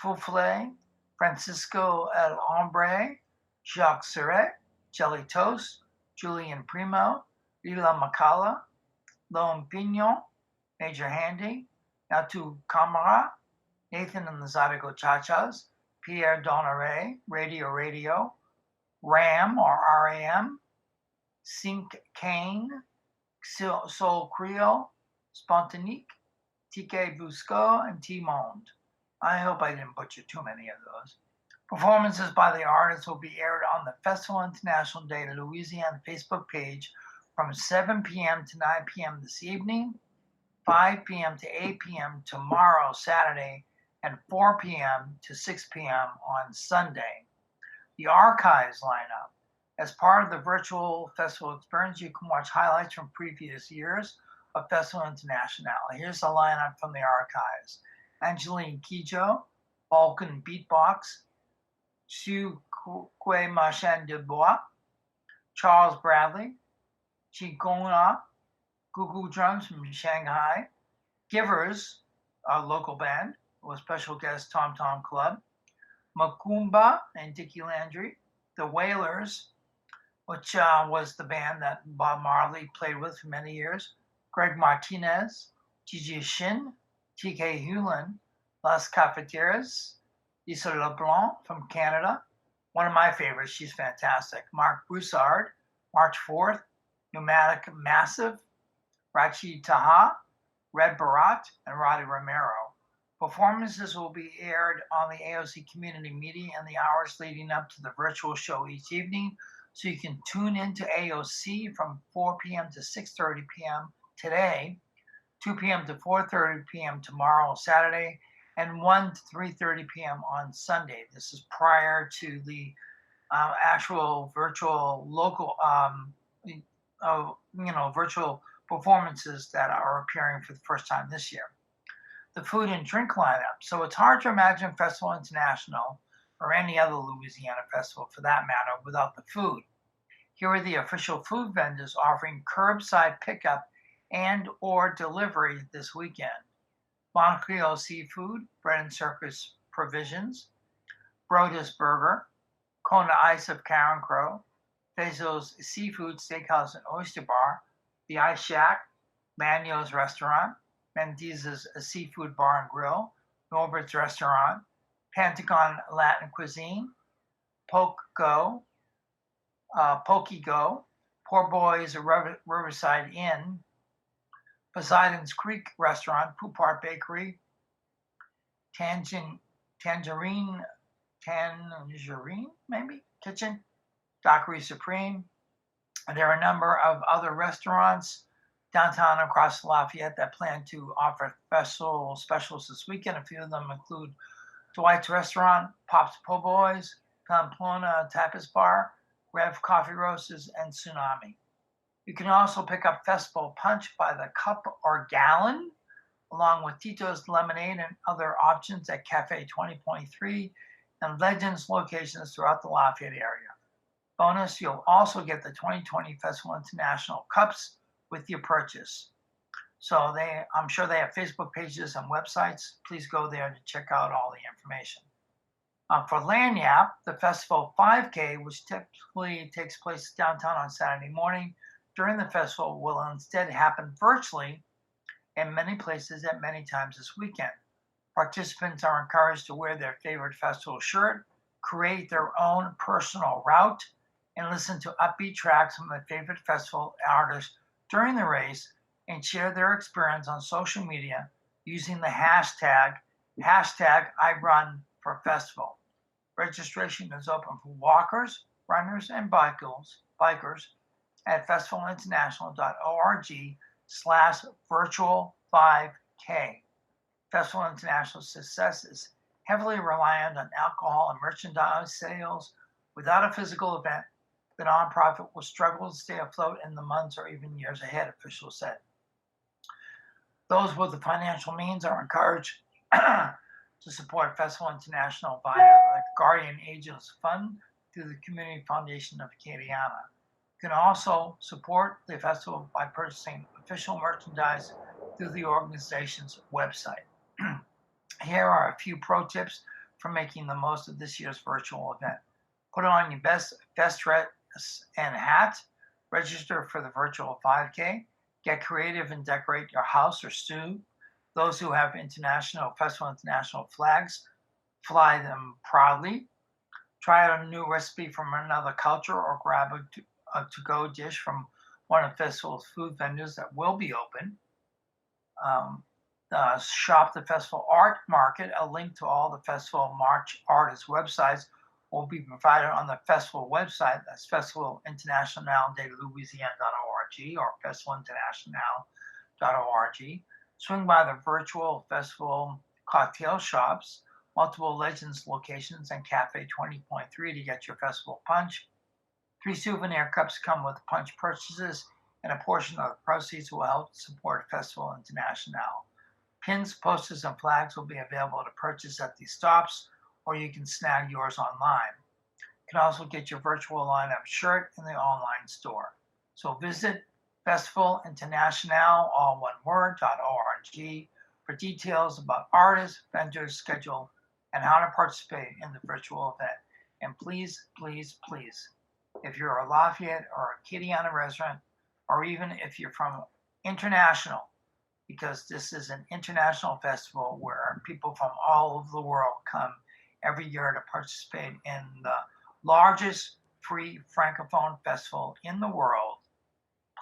Foufle, Francisco El Hombre, Jacques Serret, Jelly Toast, Julian Primo, Lila Macala, Lone Pignon, Major Handy, Natu Camara, Nathan and the Zydeco Chachas, Pierre Donneray, Radio, Ram or RAM, Sink Kane, Soul Creole, Spontanique, TK Busco, and T-Monde. I hope I didn't butcher too many of those. Performances by the artists will be aired on the Festival International de Louisiana Facebook page from 7 p.m. to 9 p.m. this evening, 5 p.m. to 8 p.m. tomorrow, Saturday, and 4 p.m. to 6 p.m. on Sunday. The archives lineup. As part of the virtual festival experience, you can watch highlights from previous years of Festival International. Here's the lineup from the archives. Angeline Kijo, Balkan Beatbox, Sue Kwe Machin de Bois, Charles Bradley, Chigona, Gugu Drums from Shanghai, Givers, a local band, with special guest Tom Tom Club, Macumba and Dickie Landry, The Wailers, which was the band that Bob Marley played with for many years, Greg Martinez, Gigi Shin, TK Hewlin, Las Cafeteras, Lisa LeBlanc from Canada, one of my favorites, she's fantastic, Mark Broussard, March 4th, Pneumatic Massive, Rachi Taha, Red Barat, and Roddy Romero. Performances will be aired on the AOC Community Media in the hours leading up to the virtual show each evening, so you can tune into AOC from 4 p.m. to 6:30 p.m. today, 2 p.m. to 4:30 p.m. tomorrow, Saturday, and 1 to 3:30 p.m. on Sunday. This is prior to the actual virtual local, virtual performances that are appearing for the first time this year. The food and drink lineup. So it's hard to imagine Festival International or any other Louisiana festival for that matter without the food. Here are the official food vendors offering curbside pickup and or delivery this weekend. Bon Creole Seafood, Bread and Circus Provisions, Brodus Burger, Kona Ice of Karen Crow, Bezos Seafood Steakhouse and Oyster Bar, The Ice Shack, Manio's Restaurant, Mendez's Seafood Bar and Grill, Norbert's Restaurant, Pentagon Latin Cuisine, Poke Go, Poor Boys Riverside Inn, Poseidon's Creek Restaurant, Poupart Bakery, Tangerine maybe Kitchen, Dockery Supreme. And there are a number of other restaurants downtown across Lafayette that plan to offer festival specials this weekend. A few of them include Dwight's Restaurant, Pop's Po' Boys, Pamplona Tapas Bar, Rev Coffee Roasters, and Tsunami. You can also pick up Festival Punch by the cup or gallon, along with Tito's Lemonade and other options at Cafe 20.3 and Legends locations throughout the Lafayette area. Bonus, you'll also get the 2020 Festival International cups with your purchase. So I'm sure they have Facebook pages and websites. Please go there to check out all the information. For Lagniappe, the Festival 5K, which typically takes place downtown on Saturday morning during the festival, will instead happen virtually in many places at many times this weekend. Participants are encouraged to wear their favorite festival shirt, create their own personal route, and listen to upbeat tracks from their favorite festival artists during the race and share their experience on social media using the hashtag #IRunForFestival. Registration is open for walkers, runners, and bikers at festivalinternational.org/virtual5K. Festival International's success is heavily reliant on alcohol and merchandise sales. Without a physical event, the nonprofit will struggle to stay afloat in the months or even years ahead, officials said. Those with the financial means are encouraged to support Festival International via the Guardian Angels Fund through the Community Foundation of Acadiana. You can also support the festival by purchasing official merchandise through the organization's website. Here are a few pro tips for making the most of this year's virtual event. Put on your best dress and hat. Register for the virtual 5K. Get creative and decorate your house or stew. Those who have Festival International flags, fly them proudly. Try out a new recipe from another culture or grab a to-go dish from one of the festival's food vendors that will be open. Shop the Festival Art Market. A link to all the Festival March artists' websites will be provided on the festival website. That's festivalinternational.louisiana.org or festivalinternational.org. Swing by the virtual festival cocktail shops, multiple Legends locations, and Cafe 20.3 to get your festival punch. 3 souvenir cups come with punch purchases, and a portion of the proceeds will help support Festival International. Pins, posters, and flags will be available to purchase at these stops, or you can snag yours online. You can also get your virtual lineup shirt in the online store. So visit festivalinternational, all one word, .org for details about artists, vendors, schedule, and how to participate in the virtual event. And please, please, please, if you're a Lafayette or a Acadiana resident, or even if you're from international, because this is an international festival where people from all over the world come every year to participate in the largest free Francophone festival in the world.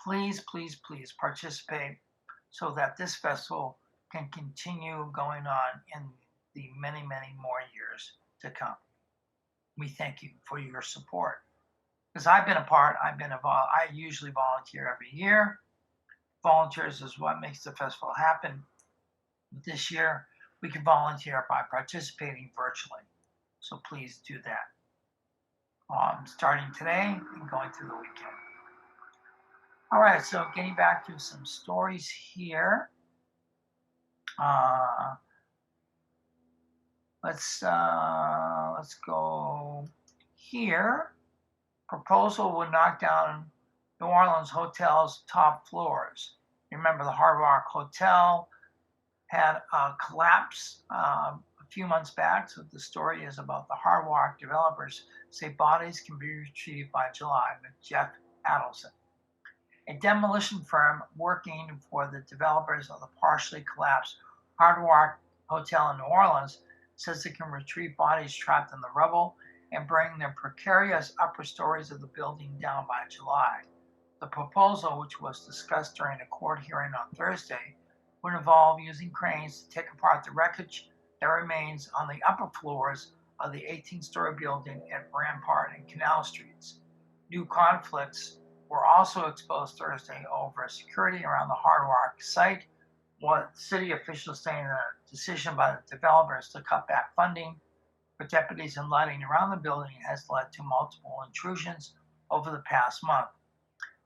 Please, please, please participate so that this festival can continue going on in the many, many more years to come. We thank you for your support. Because I've been a part, I usually volunteer every year. Volunteers is what makes the festival happen. But this year, we can volunteer by participating virtually. So please do that. Starting today and going through the weekend. All right, so getting back to some stories here. Let's go here. Proposal would knock down New Orleans hotels' top floors. Remember, the Hard Rock Hotel had a collapse a few months back. So the story is about the Hard Rock developers say bodies can be retrieved by July with Jeff Adelson. A demolition firm working for the developers of the partially collapsed Hard Rock Hotel in New Orleans says it can retrieve bodies trapped in the rubble and bring the precarious upper stories of the building down by July. The proposal, which was discussed during a court hearing on Thursday, would involve using cranes to take apart the wreckage that remains on the upper floors of the 18-story building at Rampart and Canal Streets. New conflicts were also exposed Thursday over security around the Hard Rock site, with city officials saying the decision by the developers to cut back funding for deputies and lighting around the building has led to multiple intrusions over the past month.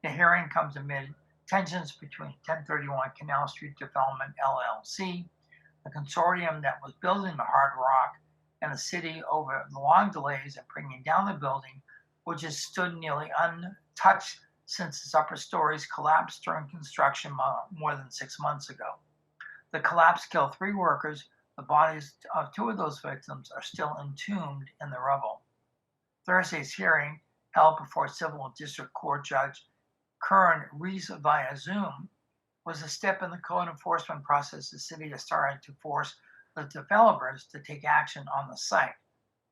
The hearing comes amid tensions between 1031 Canal Street Development LLC, the consortium that was building the Hard Rock, and the city over the long delays in bringing down the building, which has stood nearly untouched since its upper stories collapsed during construction more than 6 months ago. The collapse killed 3 workers. The bodies of 2 of those victims are still entombed in the rubble. Thursday's hearing, held before Civil District Court Judge Kern Reese via Zoom, was a step in the code enforcement process the city is starting to force the developers to take action on the site.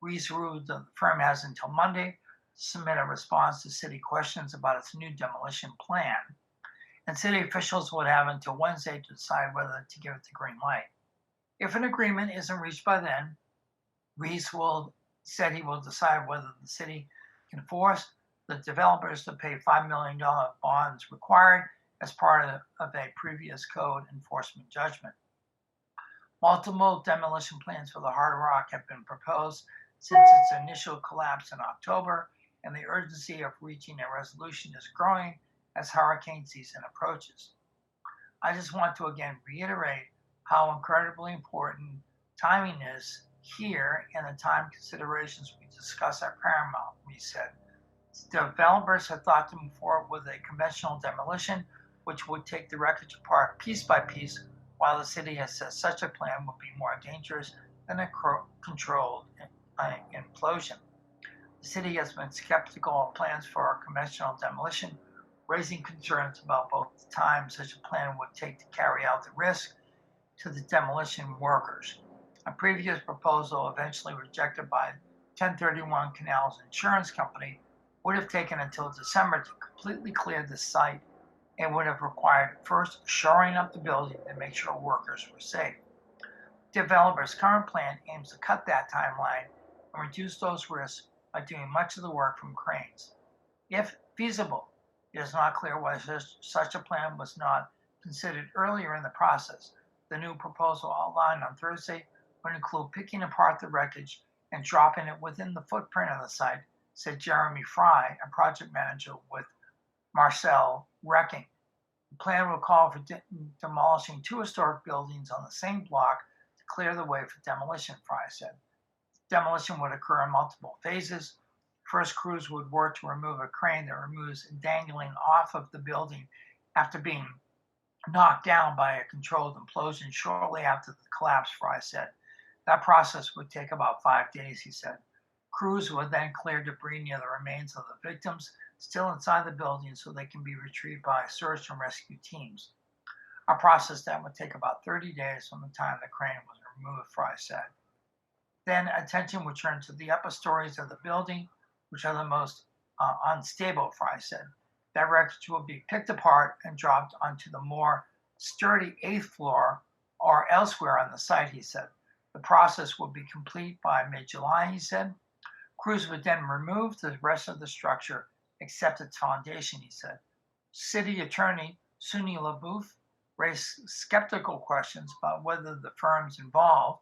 Reese ruled the firm has until Monday to submit a response to city questions about its new demolition plan, and city officials would have until Wednesday to decide whether to give it the green light. If an agreement isn't reached by then, Reese said he will decide whether the city can force the developers to pay $5 million bonds required as part of a previous code enforcement judgment. Multiple demolition plans for the Hard Rock have been proposed since its initial collapse in October, and the urgency of reaching a resolution is growing as hurricane season approaches. I just want to again reiterate how incredibly important timing is here, and the time considerations we discuss are paramount, we said. Developers have thought to move forward with a conventional demolition, which would take the wreckage apart piece by piece, while the city has said such a plan would be more dangerous than a controlled implosion. The city has been skeptical of plans for a conventional demolition, raising concerns about both the time such a plan would take to carry out the risk to the demolition workers. A previous proposal, eventually rejected by 1031 Canal's insurance company, would have taken until December to completely clear the site and would have required first shoring up the building to make sure workers were safe. Developers' current plan aims to cut that timeline and reduce those risks by doing much of the work from cranes. If feasible, it is not clear why such a plan was not considered earlier in the process. The new proposal outlined on Thursday would include picking apart the wreckage and dropping it within the footprint of the site, said Jeremy Fry, a project manager with Marcel Wrecking. The plan will call for demolishing 2 historic buildings on the same block to clear the way for demolition, Fry said. Demolition would occur in multiple phases. First, crews would work to remove a crane that removes dangling off of the building after being knocked down by a controlled implosion shortly after the collapse, Fry said. That process would take about 5 days, he said. Crews would then clear debris near the remains of the victims still inside the building so they can be retrieved by search and rescue teams. A process that would take about 30 days from the time the crane was removed, Fry said. Then attention would turn to the upper stories of the building, which are the most unstable, Fry said. That wreckage will be picked apart and dropped onto the more sturdy 8th floor or elsewhere on the site, he said. The process will be complete by mid-July, he said. Crews would then remove the rest of the structure except its foundation, he said. City Attorney Suni LaBouffe raised skeptical questions about whether the firms involved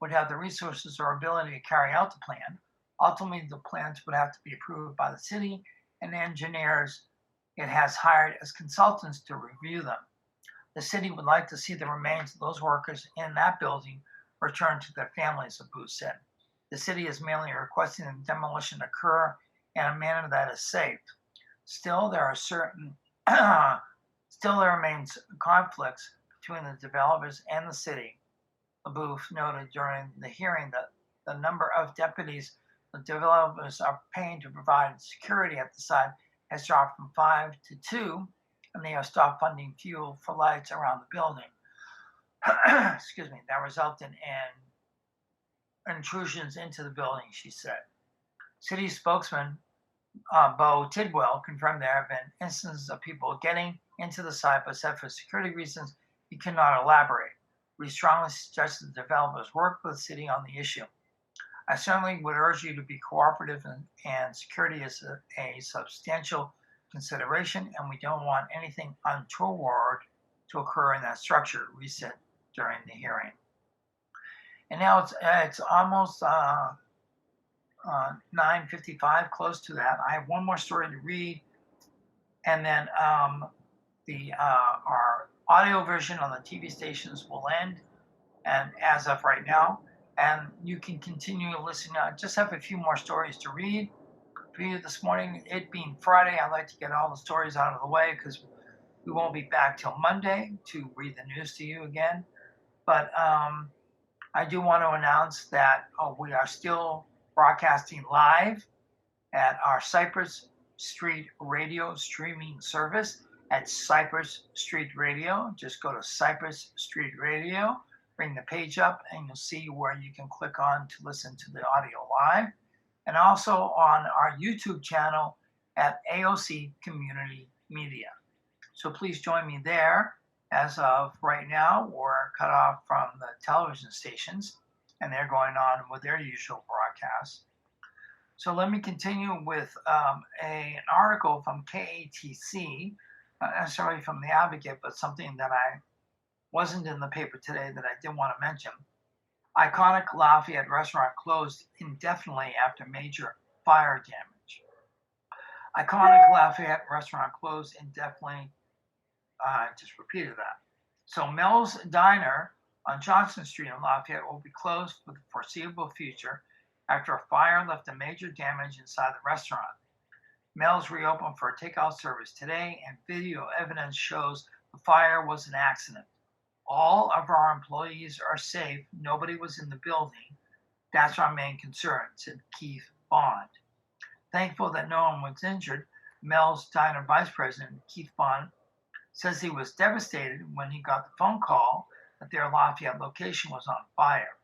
would have the resources or ability to carry out the plan. Ultimately, the plans would have to be approved by the city and the engineers it has hired as consultants to review them. The city would like to see the remains of those workers in that building returned to their families, LaBouffe said. The city is mainly requesting the demolition occur in a manner that is safe. Still, there remains conflicts between the developers and the city. LaBouffe noted during the hearing that the number of deputies the developers are paying to provide security at the site has dropped from 5 to 2, and they have stopped funding fuel for lights around the building. Excuse me, that resulted in intrusions into the building, she said. City spokesman Bo Tidwell confirmed there have been instances of people getting into the site, but said for security reasons he cannot elaborate. We strongly suggest the developers work with the city on the issue. I certainly would urge you to be cooperative, and security is a substantial consideration, and we don't want anything untoward to occur in that structure, Reed said during the hearing. And now it's almost 9:55, close to that. I have one more story to read, and then our audio version on the TV stations will end, and as of right now, and you can continue to listen. I just have a few more stories to read for you this morning. It being Friday, I'd like to get all the stories out of the way because we won't be back till Monday to read the news to you again. But I do want to announce that we are still broadcasting live at our Cypress Street Radio streaming service at Cypress Street Radio. Just go to Cypress Street Radio, bring the page up, and you'll see where you can click on to listen to the audio live. And also on our YouTube channel at AOC Community Media. So please join me there. As of right now, we're cut off from the television stations, and they're going on with their usual broadcasts. So let me continue with an article from KATC, not necessarily from the Advocate, but something that I wasn't in the paper today that I did want to mention. Iconic Lafayette restaurant closed indefinitely after major fire damage. Iconic Lafayette restaurant closed indefinitely. I just repeated that. So Mel's Diner on Johnson Street in Lafayette will be closed for the foreseeable future after a fire left a major damage inside the restaurant. Mel's reopened for a takeout service today, and video evidence shows the fire was an accident. All of our employees are safe. Nobody was in the building. That's our main concern, said Keith Bond. Thankful that no one was injured, Mel's Diner Vice President Keith Bond says he was devastated when he got the phone call that their Lafayette location was on fire.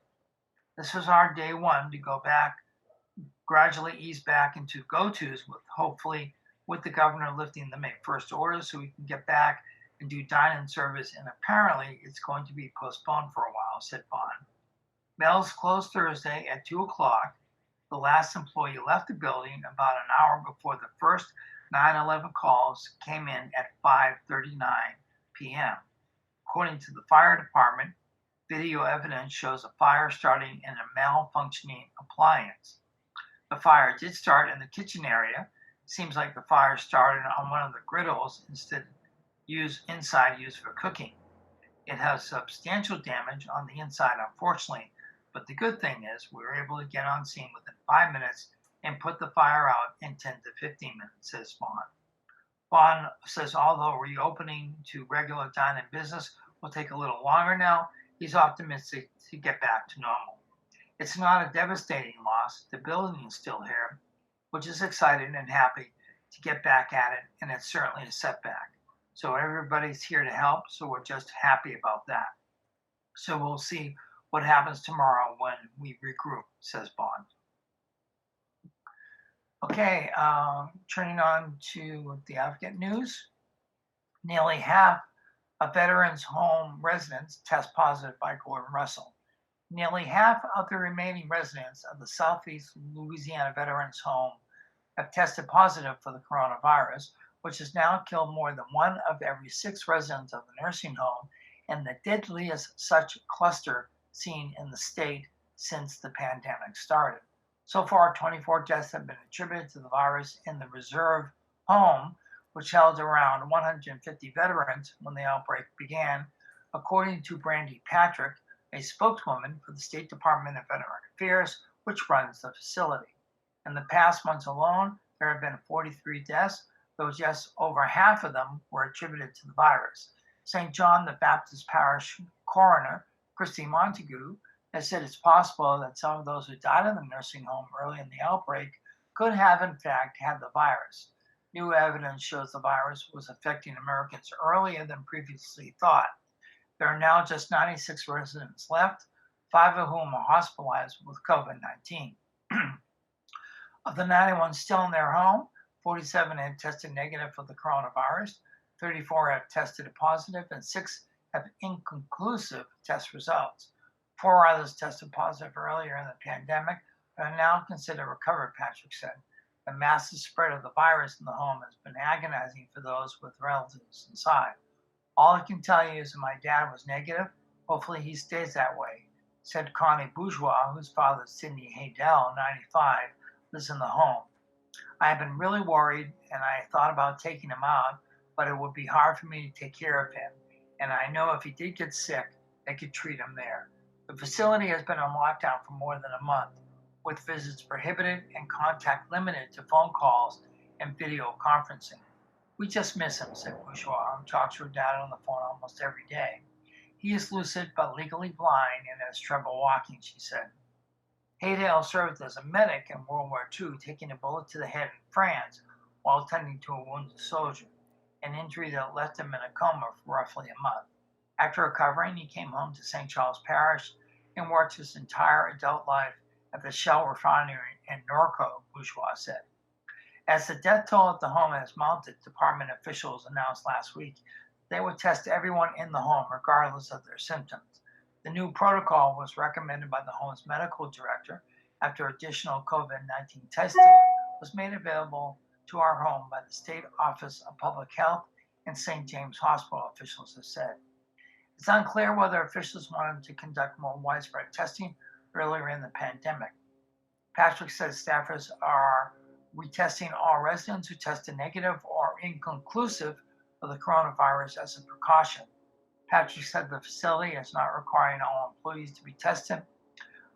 This was our day one to go back, gradually ease back into go-tos with hopefully with the governor lifting the May 1st order so we can get back and do dine-in service, and apparently it's going to be postponed for a while, said Bond. Mel's closed Thursday at 2 o'clock. The last employee left the building about an hour before the first 9/11 calls came in at 5:39 p.m. According to the fire department, video evidence shows a fire starting in a malfunctioning appliance. The fire did start in the kitchen area. Seems like the fire started on one of the griddles instead used for cooking. It has substantial damage on the inside, unfortunately, but the good thing is we were able to get on scene within 5 minutes and put the fire out in 10 to 15 minutes, says Bond. Bond says although reopening to regular dine-in business will take a little longer now, he's optimistic to get back to normal. It's not a devastating loss. The building is still here, which is excited and happy to get back at it, and it's certainly a setback. So everybody's here to help, so we're just happy about that. So we'll see what happens tomorrow when we regroup, says Bond. Okay, turning on to the Advocate News. Nearly half of veterans' home residents test positive by Gordon Russell. Nearly half of the remaining residents of the Southeast Louisiana Veterans Home have tested positive for the coronavirus, which has now killed more than 1 of every 6 residents of the nursing home and the deadliest such cluster seen in the state since the pandemic started. So far, 24 deaths have been attributed to the virus in the reserve home, which held around 150 veterans when the outbreak began, according to Brandy Patrick, a spokeswoman for the State Department of Veteran Affairs, which runs the facility. In the past months alone, there have been 43 deaths, though just over half of them were attributed to the virus. St. John the Baptist Parish coroner, Christy Montague, has said it's possible that some of those who died in the nursing home early in the outbreak could have in fact had the virus. New evidence shows the virus was affecting Americans earlier than previously thought. There are now just 96 residents left, 5 of whom are hospitalized with COVID-19. Of the 91 still in their home, 47 have tested negative for the coronavirus, 34 have tested positive, and 6 have inconclusive test results. 4 others tested positive earlier in the pandemic, but are now considered recovered, Patrick said. The massive spread of the virus in the home has been agonizing for those with relatives inside. All I can tell you is that my dad was negative. Hopefully he stays that way, said Connie Bourgeois, whose father, Sidney Haydell, 95, lives in the home. I have been really worried and I thought about taking him out, but it would be hard for me to take care of him. And I know if he did get sick, they could treat him there. The facility has been on lockdown for more than a month, with visits prohibited and contact limited to phone calls and video conferencing. We just miss him, said Bourgeois, who talks to her dad on the phone almost every day. He is lucid but legally blind and has trouble walking, she said. Haydell served as a medic in World War II, taking a bullet to the head in France while tending to a wounded soldier, an injury that left him in a coma for roughly a month. After recovering, he came home to St. Charles Parish and worked his entire adult life at the Shell refinery in Norco, Bourgeois said. As the death toll at the home has mounted, department officials announced last week they would test everyone in the home regardless of their symptoms. The new protocol was recommended by the home's medical director after additional COVID-19 testing was made available to our home by the State Office of Public Health and St. James Hospital, officials have said. It's unclear whether officials wanted to conduct more widespread testing earlier in the pandemic. Patrick said staffers are retesting all residents who tested negative or inconclusive of the coronavirus as a precaution. Patrick said the facility is not requiring all employees to be tested.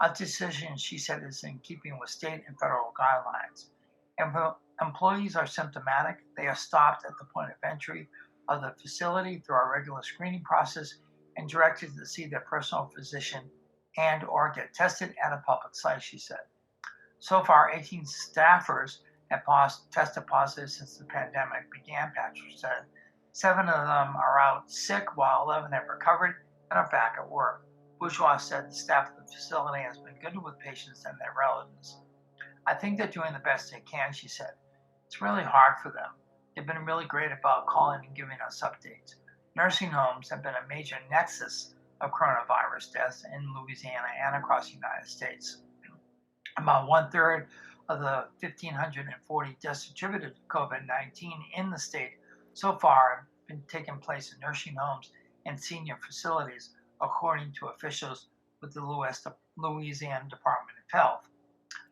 A decision, she said, is in keeping with state and federal guidelines. If employees are symptomatic, they are stopped at the point of entry of the facility through our regular screening process and directed to see their personal physician and or get tested at a public site, she said. So far, 18 staffers have tested positive since the pandemic began, Patrick said. 7 of them are out sick, while 11 have recovered and are back at work. Bourgeois said the staff of the facility has been good with patients and their relatives. I think they're doing the best they can, she said. It's really hard for them. They've been really great about calling and giving us updates. Nursing homes have been a major nexus of coronavirus deaths in Louisiana and across the United States. About 1/3 of the 1,540 deaths attributed to COVID-19 in the state so far have been taking place in nursing homes and senior facilities, according to officials with the Louisiana Department of Health.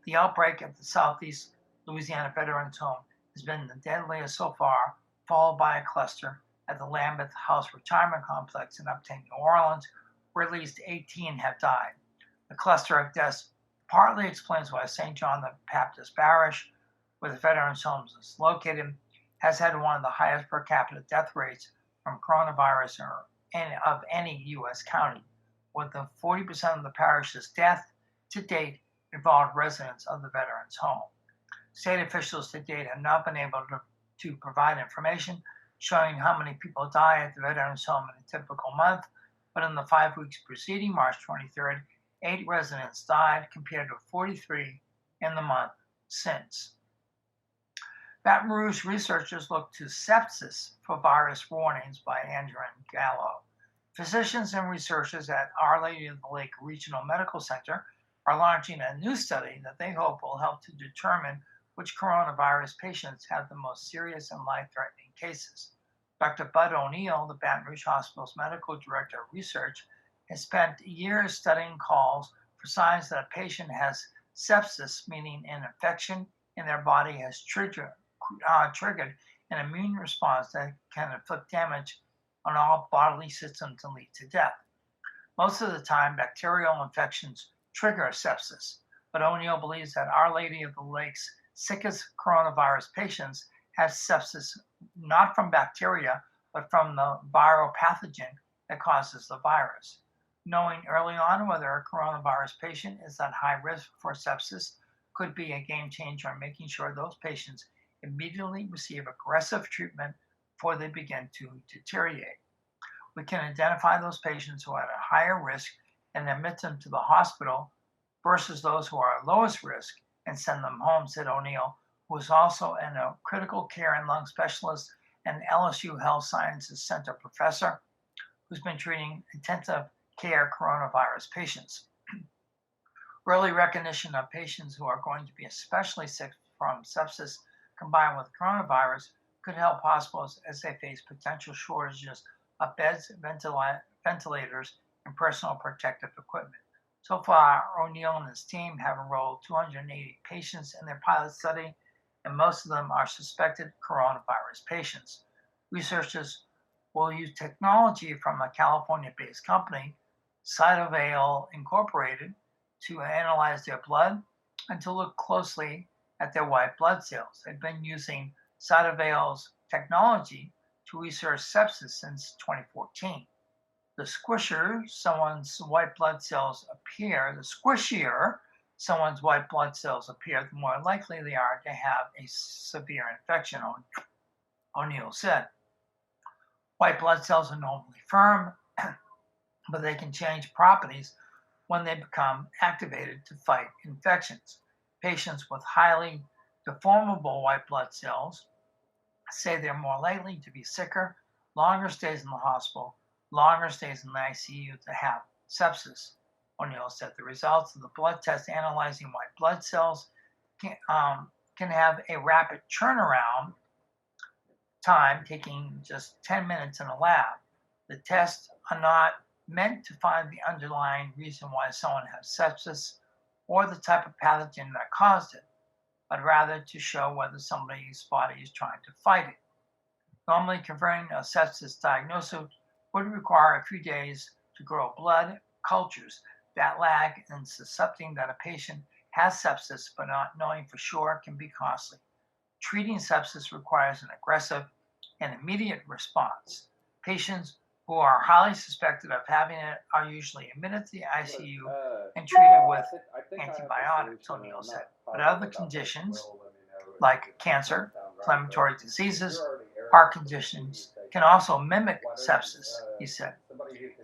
The outbreak at the Southeast Louisiana Veterans Home has been the deadliest so far, followed by a cluster at the Lambeth House Retirement Complex in upstate New Orleans, where at least 18 have died. The cluster of deaths partly explains why St. John the Baptist Parish, where the Veterans Home is located, has had one of the highest per capita death rates from coronavirus of any U.S. county, with the 40% of the parish's death to date involved residents of the Veterans Home. State officials to date have not been able to provide information showing how many people die at the Veterans Home in a typical month, but in the 5 weeks preceding March 23rd, 8 residents died compared to 43 in the month since. Baton Rouge researchers look to sepsis for virus warnings by Andrew Gallo. Physicians and researchers at Our Lady of the Lake Regional Medical Center are launching a new study that they hope will help to determine which coronavirus patients have the most serious and life-threatening cases. Dr. Bud O'Neill, the Baton Rouge Hospital's medical director of research, has spent years studying calls for signs that a patient has sepsis, meaning an infection in their body has triggered an immune response that can inflict damage on all bodily systems and lead to death. Most of the time, bacterial infections trigger sepsis, but O'Neill believes that Our Lady of the Lake's sickest coronavirus patients have sepsis not from bacteria, but from the viral pathogen that causes the virus. Knowing early on whether a coronavirus patient is at high risk for sepsis could be a game changer in making sure those patients immediately receive aggressive treatment before they begin to deteriorate. We can identify those patients who are at a higher risk and admit them to the hospital versus those who are at lowest risk and send them home, said O'Neill, who is also a critical care and lung specialist and LSU Health Sciences Center professor who's been treating intensive care coronavirus patients. Early recognition of patients who are going to be especially sick from sepsis combined with coronavirus could help hospitals as they face potential shortages of beds, ventilators, and personal protective equipment. So far, O'Neill and his team have enrolled 280 patients in their pilot study, and most of them are suspected coronavirus patients. Researchers will use technology from a California-based company, Cytovale Incorporated, to analyze their blood and to look closely at their white blood cells. They've been using Cytovale's technology to research sepsis since 2014. The squishier someone's white blood cells appear, the more likely they are to have a severe infection, O'Neill said. White blood cells are normally firm, but they can change properties when they become activated to fight infections. Patients with highly deformable white blood cells say they're more likely to be sicker, longer stays in the hospital, longer stays in the ICU to have sepsis. O'Neill said the results of the blood test analyzing white blood cells can have a rapid turnaround time, taking just 10 minutes in a lab. The tests are not meant to find the underlying reason why someone has sepsis or the type of pathogen that caused it, but rather to show whether somebody's body is trying to fight it. Normally, confirming a sepsis diagnosis would require a few days to grow blood cultures. That lag in suspecting that a patient has sepsis but not knowing for sure can be costly. Treating sepsis requires an aggressive and immediate response. Patients who are highly suspected of having it are usually admitted to the ICU and treated with antibiotics, O'Neill said. But other conditions, like cancer, inflammatory diseases, heart conditions, can also mimic sepsis, he said.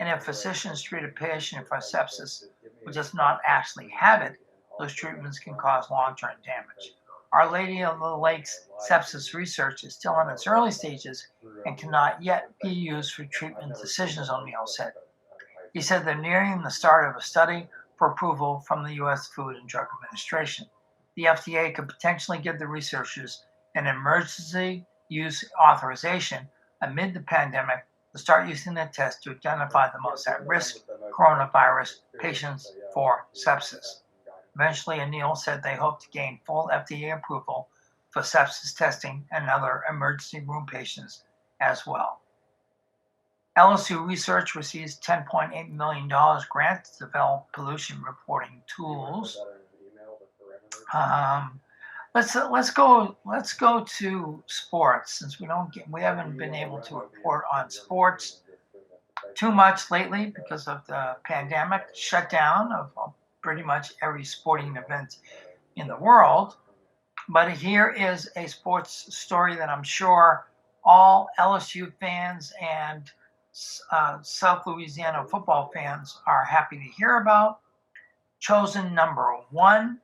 And if physicians treat a patient for sepsis who does not actually have it, those treatments can cause long-term damage. Our Lady of the Lakes sepsis research is still in its early stages and cannot yet be used for treatment decisions, O'Neill said. He said they're nearing the start of a study for approval from the U.S. Food and Drug Administration. The FDA could potentially give the researchers an emergency use authorization amid the pandemic to start using the test to identify the most at-risk coronavirus patients for sepsis. Eventually, O'Neill said they hope to gain full FDA approval for sepsis testing and other emergency room patients as well. LSU Research receives $10.8 million grant to develop pollution reporting tools. Let's go to sports, since we haven't been able to report on sports too much lately because of the pandemic shutdown of pretty much every sporting event in the world. But here is a sports story that I'm sure all LSU fans and South Louisiana football fans are happy to hear about. Chosen number 1,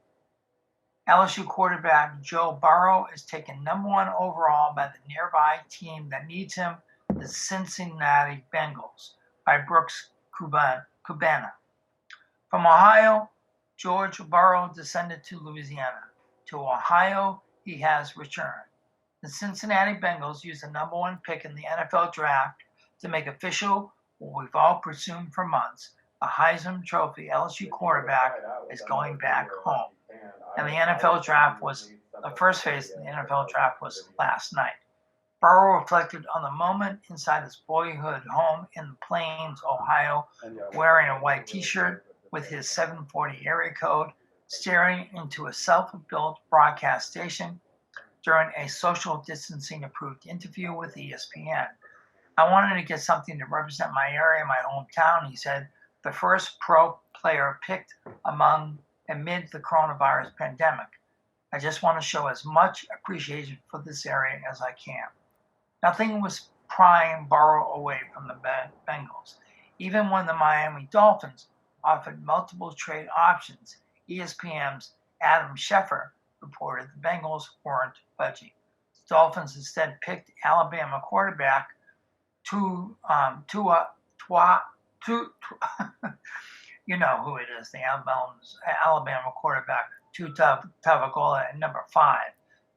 LSU quarterback Joe Burrow is taken number 1 overall by the nearby team that needs him, the Cincinnati Bengals, by Brooks Cubana. From Ohio, George Burrow descended to Louisiana. To Ohio, he has returned. The Cincinnati Bengals used the number 1 pick in the NFL draft to make official what we've all presumed for months. The Heisman Trophy LSU quarterback is going back home. And the NFL draft the first phase of the NFL draft was last night. Burrow reflected on the moment inside his boyhood home in the Plains, Ohio, wearing a white t-shirt with his 740 area code, staring into a self-built broadcast station during a social distancing approved interview with ESPN. I wanted to get something to represent my area, my hometown, he said, the first pro player picked amid the coronavirus pandemic. I just want to show as much appreciation for this area as I can. Nothing was prying Burrow away from the Bengals. Even when the Miami Dolphins offered multiple trade options, ESPN's Adam Schefter reported the Bengals weren't budging. The Dolphins instead picked Alabama quarterback you know who it is, the Alabama quarterback, Tua Tagovailoa at number 5.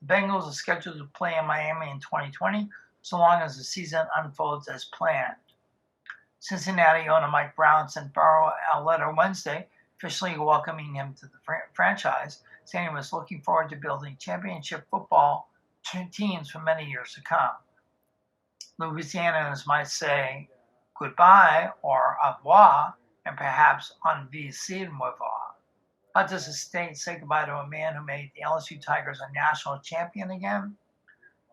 The Bengals are scheduled to play in Miami in 2020, so long as the season unfolds as planned. Cincinnati owner Mike Brown sent Burrow a letter Wednesday, officially welcoming him to the franchise, saying he was looking forward to building championship football teams for many years to come. Louisianans might say goodbye or au revoir, and perhaps on revoir. How does the state say goodbye to a man who made the LSU Tigers a national champion again?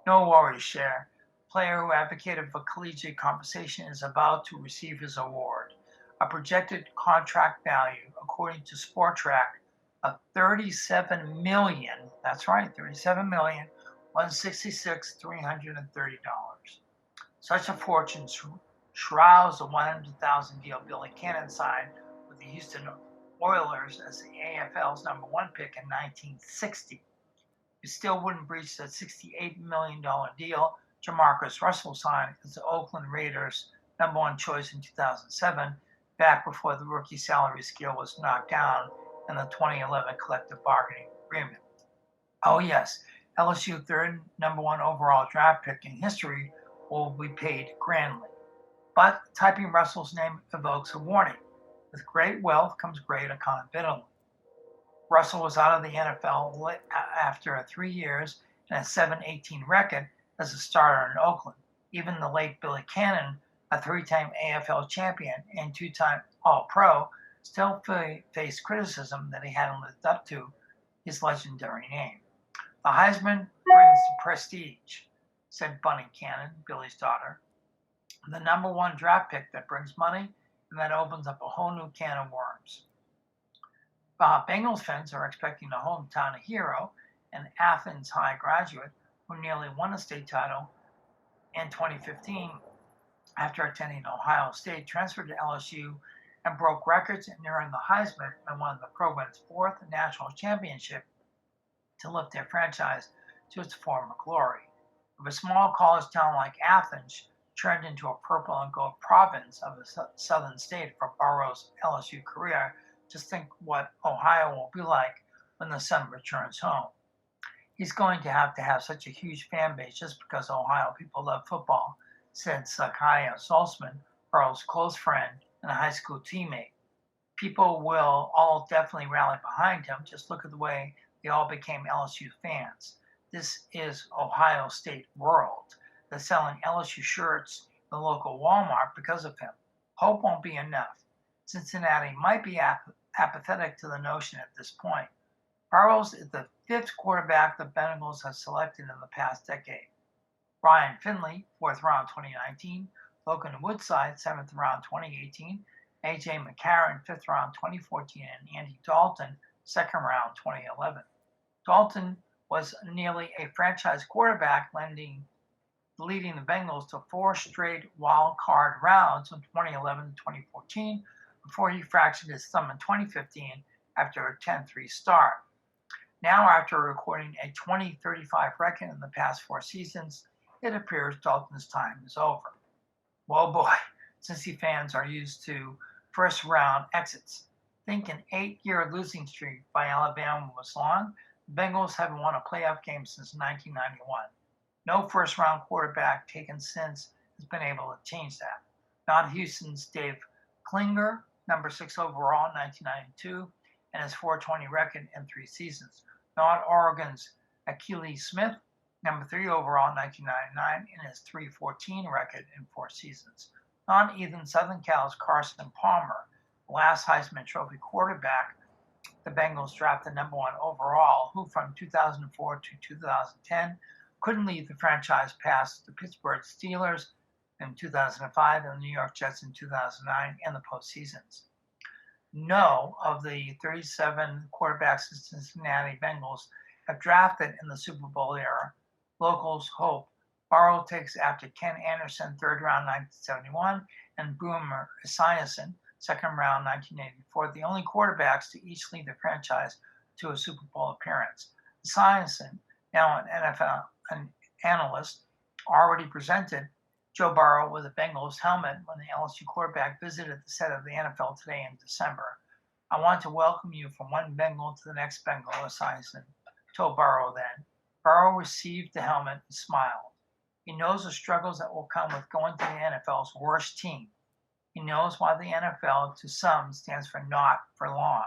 No worries, Cher. Player who advocated for collegiate conversation is about to receive his award. A projected contract value, according to Sportrack, of $37 million. That's right, $37,166,330. Such a fortune shrouds the $100,000 deal Billy Cannon signed with the Houston Oilers as the AFL's number one pick in 1960. It still wouldn't breach that $68 million deal Jamarcus Russell signed as the Oakland Raiders' number one choice in 2007, back before the rookie salary scale was knocked down in the 2011 collective bargaining agreement. Oh yes, LSU third number one overall draft pick in history will be paid grandly. But typing Russell's name evokes a warning. With great wealth comes great accountability. Russell was out of the NFL after 3 years and a 7-18 record as a starter in Oakland. Even the late Billy Cannon, a three-time AFL champion and two-time All-Pro, still faced criticism that he hadn't lived up to his legendary name. The Heisman brings the prestige, said Bunny Cannon, Billy's daughter. The number one draft pick that brings money and that opens up a whole new can of worms. Bengals fans are expecting a hometown hero, an Athens High graduate who nearly won a state title in 2015 after attending Ohio State, transferred to LSU, and broke records and earned the Heisman and won the program's fourth national championship to lift their franchise to its former glory. If a small college town like Athens turned into a purple and gold province of a southern state for Burrow's LSU career, just think what Ohio will be like when the son returns home. He's going to have such a huge fan base just because Ohio people love football, said Sakaya Salzman, Burrow's close friend and a high school teammate. People will all definitely rally behind him. Just look at the way they all became LSU fans. This is Ohio State world. They're selling LSU shirts in the local Walmart because of him. Hope won't be enough. Cincinnati might be apathetic to the notion at this point. Burrows is the fifth quarterback the Bengals have selected in the past decade. Ryan Finley, 4th round 2019, Logan Woodside, 7th round 2018, A.J. McCarron, 5th round 2014, and Andy Dalton, 2nd round 2011. Dalton was nearly a franchise quarterback, leading the Bengals to 4 straight wild card rounds from 2011 to 2014 before he fractured his thumb in 2015 after a 10-3 start. Now, after recording a 20-35 record in the past 4 seasons, it appears Dalton's time is over. Well, boy, Cincy fans are used to first-round exits. Think an 8-year losing streak by Alabama was long. The Bengals haven't won a playoff game since 1991. No first-round quarterback taken since has been able to change that. Not Houston's Dave Klinger, number 6 overall in 1992, and his .420 record in 3 seasons. Not Oregon's Akili Smith, number 3 overall in 1999, and his .314 record in 4 seasons. Not even Southern Cal's Carson Palmer, the last Heisman Trophy quarterback the Bengals drafted number 1 overall, who from 2004 to 2010 couldn't leave the franchise past the Pittsburgh Steelers in 2005 and the New York Jets in 2009 and the postseasons. No of the 37 quarterbacks the Cincinnati Bengals have drafted in the Super Bowl era. Locals hope Burrow takes after Ken Anderson, 3rd round 1971, and Boomer Esiason, 2nd round 1984, the only quarterbacks to each lead the franchise to a Super Bowl appearance. Esiason, now an NFL analyst, already presented Joe Burrow with a Bengals helmet when the LSU quarterback visited the set of the NFL Today in December. I want to welcome you from one Bengal to the next Bengal, Esiason told Burrow then. Burrow received the helmet and smiled. He knows the struggles that will come with going to the NFL's worst team. He knows why the NFL, to some, stands for not for long.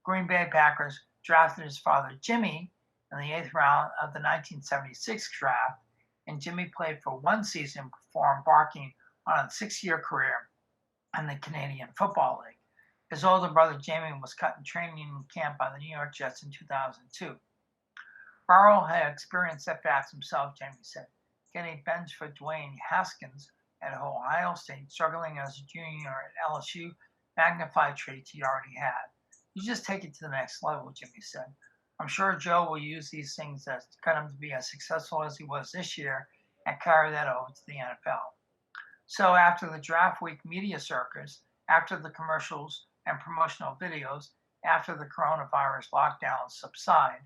Green Bay Packers drafted his father, Jimmy, in the 8th round of the 1976 draft, and Jimmy played for one season before embarking on a 6-year career in the Canadian Football League. His older brother, Jamie, was cut in training camp by the New York Jets in 2002. Burrow had experienced setbacks himself, Jamie said, getting benched for Dwayne Haskins at Ohio State, struggling as a junior at LSU, magnified traits he already had. You just take it to the next level, Jimmy said. I'm sure Joe will use these things that got him to be as successful as he was this year and carry that over to the NFL. So after the draft week media circus, after the commercials and promotional videos, after the coronavirus lockdowns subside,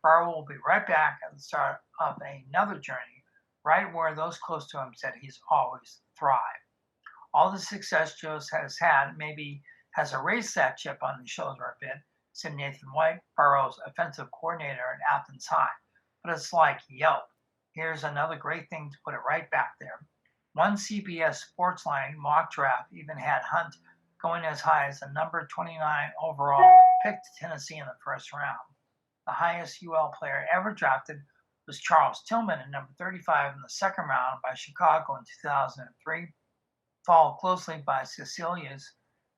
Burrow will be right back at the start of another journey, right where those close to him said he's always thrived. All the success Joe has had maybe has erased that chip on his shoulder a bit, said Nathan White, Burrow's offensive coordinator at Athens High. But it's like, Yelp. Here's another great thing to put it right back there. One CBS Sportsline mock draft even had Hunt going as high as the number 29 overall pick to Tennessee in the first round. The highest UL player ever drafted was Charles Tillman at number 35 in the second round by Chicago in 2003, followed closely by Cecilia's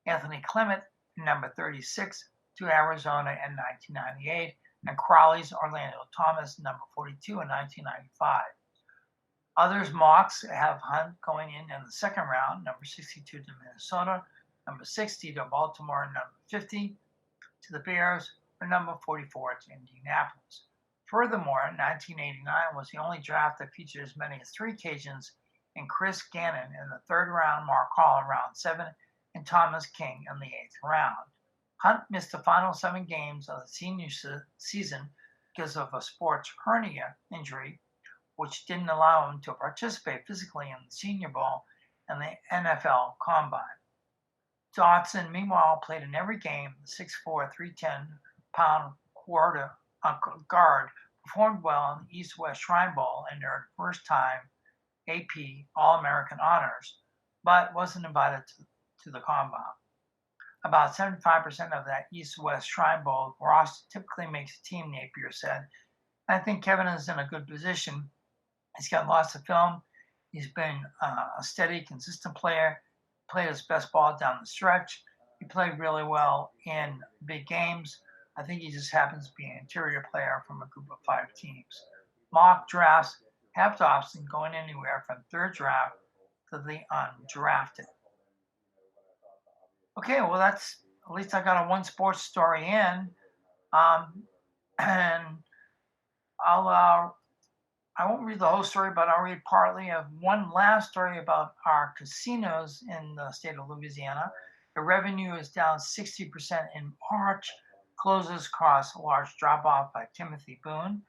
Anthony Clement at number 36 to Arizona in 1998, and Crowley's Orlando Thomas, number 42 in 1995. Others mocks have Hunt going in the second round, number 62 to Minnesota, number 60 to Baltimore, number 50 to the Bears, or number 44 to Indianapolis. Furthermore, 1989 was the only draft that featured as many as 3 Cajuns in Chris Gannon in the 3rd round, Mark Hall in round 7, and Thomas King in the 8th round. Hunt missed the final 7 games of the senior season because of a sports hernia injury, which didn't allow him to participate physically in the Senior Bowl and the NFL Combine. Dotson, meanwhile, played in every game. The 6'4", 310-pound guard performed well in the East-West Shrine Bowl and earned first-time AP All-American honors, but wasn't invited to the Combine. About 75% of that East-West Shrine Bowl roster typically makes a team, Napier said. I think Kevin is in a good position. He's got lots of film. He's been a steady, consistent player, played his best ball down the stretch. He played really well in big games. I think he just happens to be an interior player from a group of 5 teams. Mock drafts have Dobson going anywhere from 3rd draft to the undrafted. Okay, well, that's, at least I got a one sports story in. And I won't read the whole story, but I'll read partly of one last story about our casinos in the state of Louisiana. The revenue is down 60% in March. Closes caused a large drop-off by Timothy Boone.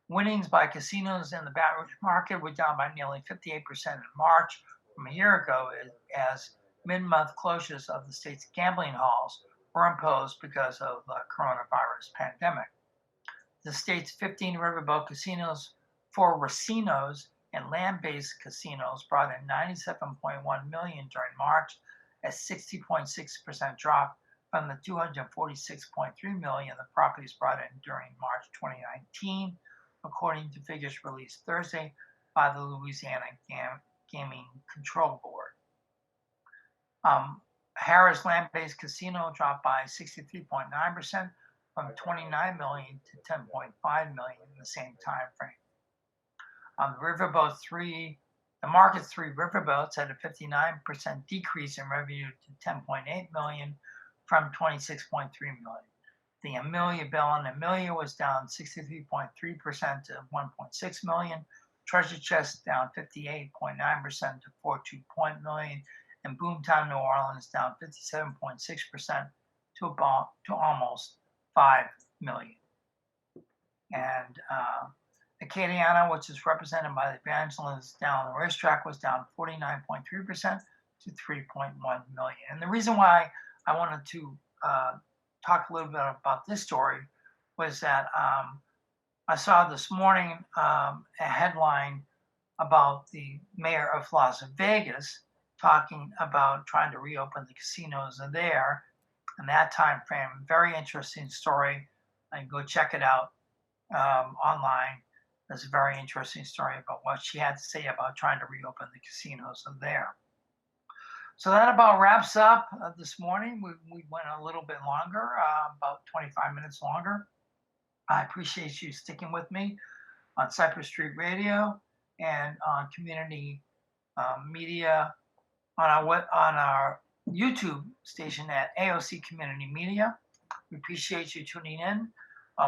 Winnings by casinos in the Baton Rouge market were down by nearly 58% in March from a year ago, as mid-month closures of the state's gambling halls were imposed because of the coronavirus pandemic. The state's 15 riverboat casinos, 4 racinos, and land-based casinos brought in $97.1 million during March, a 60.6% drop from the $246.3 million the properties brought in during March 2019, according to figures released Thursday by the Louisiana Gaming Control Board. Harris land-based casino dropped by 63.9% from $29 million to $10.5 million in the same time frame. The market's 3 riverboats had a 59% decrease in revenue to $10.8 million from $26.3 million. The Amelia Bell and Amelia was down 63.3% to $1.6 million. Treasure Chest down 58.9% to $4.2 million, and Boomtown New Orleans down 57.6% to almost $5 million. And Acadiana, which is represented by the Evangelists down the racetrack, was down 49.3% to $3.1 million. And the reason why I wanted to talk a little bit about this story was that I saw this morning a headline about the mayor of Las Vegas talking about trying to reopen the casinos there in that time frame. Very interesting story. And go check it out online. There's a very interesting story about what she had to say about trying to reopen the casinos there. So that about wraps up this morning. We went a little bit longer, about 25 minutes longer. I appreciate you sticking with me on Cypress Street Radio and on community media on our YouTube station at AOC Community Media. We appreciate you tuning in.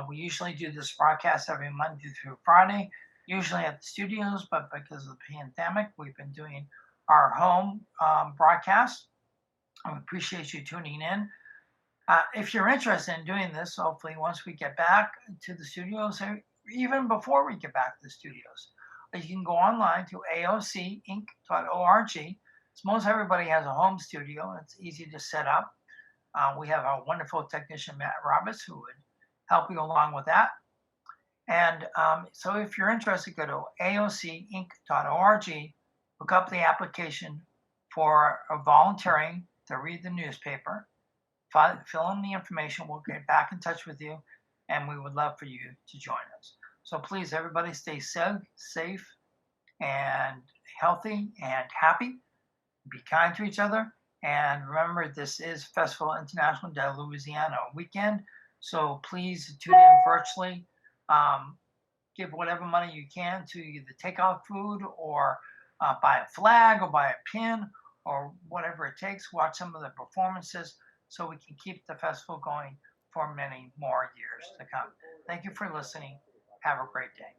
We usually do this broadcast every Monday through Friday, usually at the studios, but because of the pandemic, we've been doing our home broadcast. We appreciate you tuning in. If you're interested in doing this, hopefully once we get back to the studios, or even before we get back to the studios, you can go online to aocinc.org. Most everybody has a home studio. It's easy to set up. We have a wonderful technician, Matt Roberts, who would help you along with that. And so if you're interested, go to aocinc.org, look up the application for volunteering to read the newspaper, fill in the information. We'll get back in touch with you, and we would love for you to join us. So please, everybody, stay safe and healthy and happy. Be kind to each other. And remember, this is Festival International de Louisiana weekend. So please tune in virtually. Give whatever money you can to either take out food or buy a flag or buy a pin or whatever it takes. Watch some of the performances so we can keep the festival going for many more years to come. Thank you for listening. Have a great day.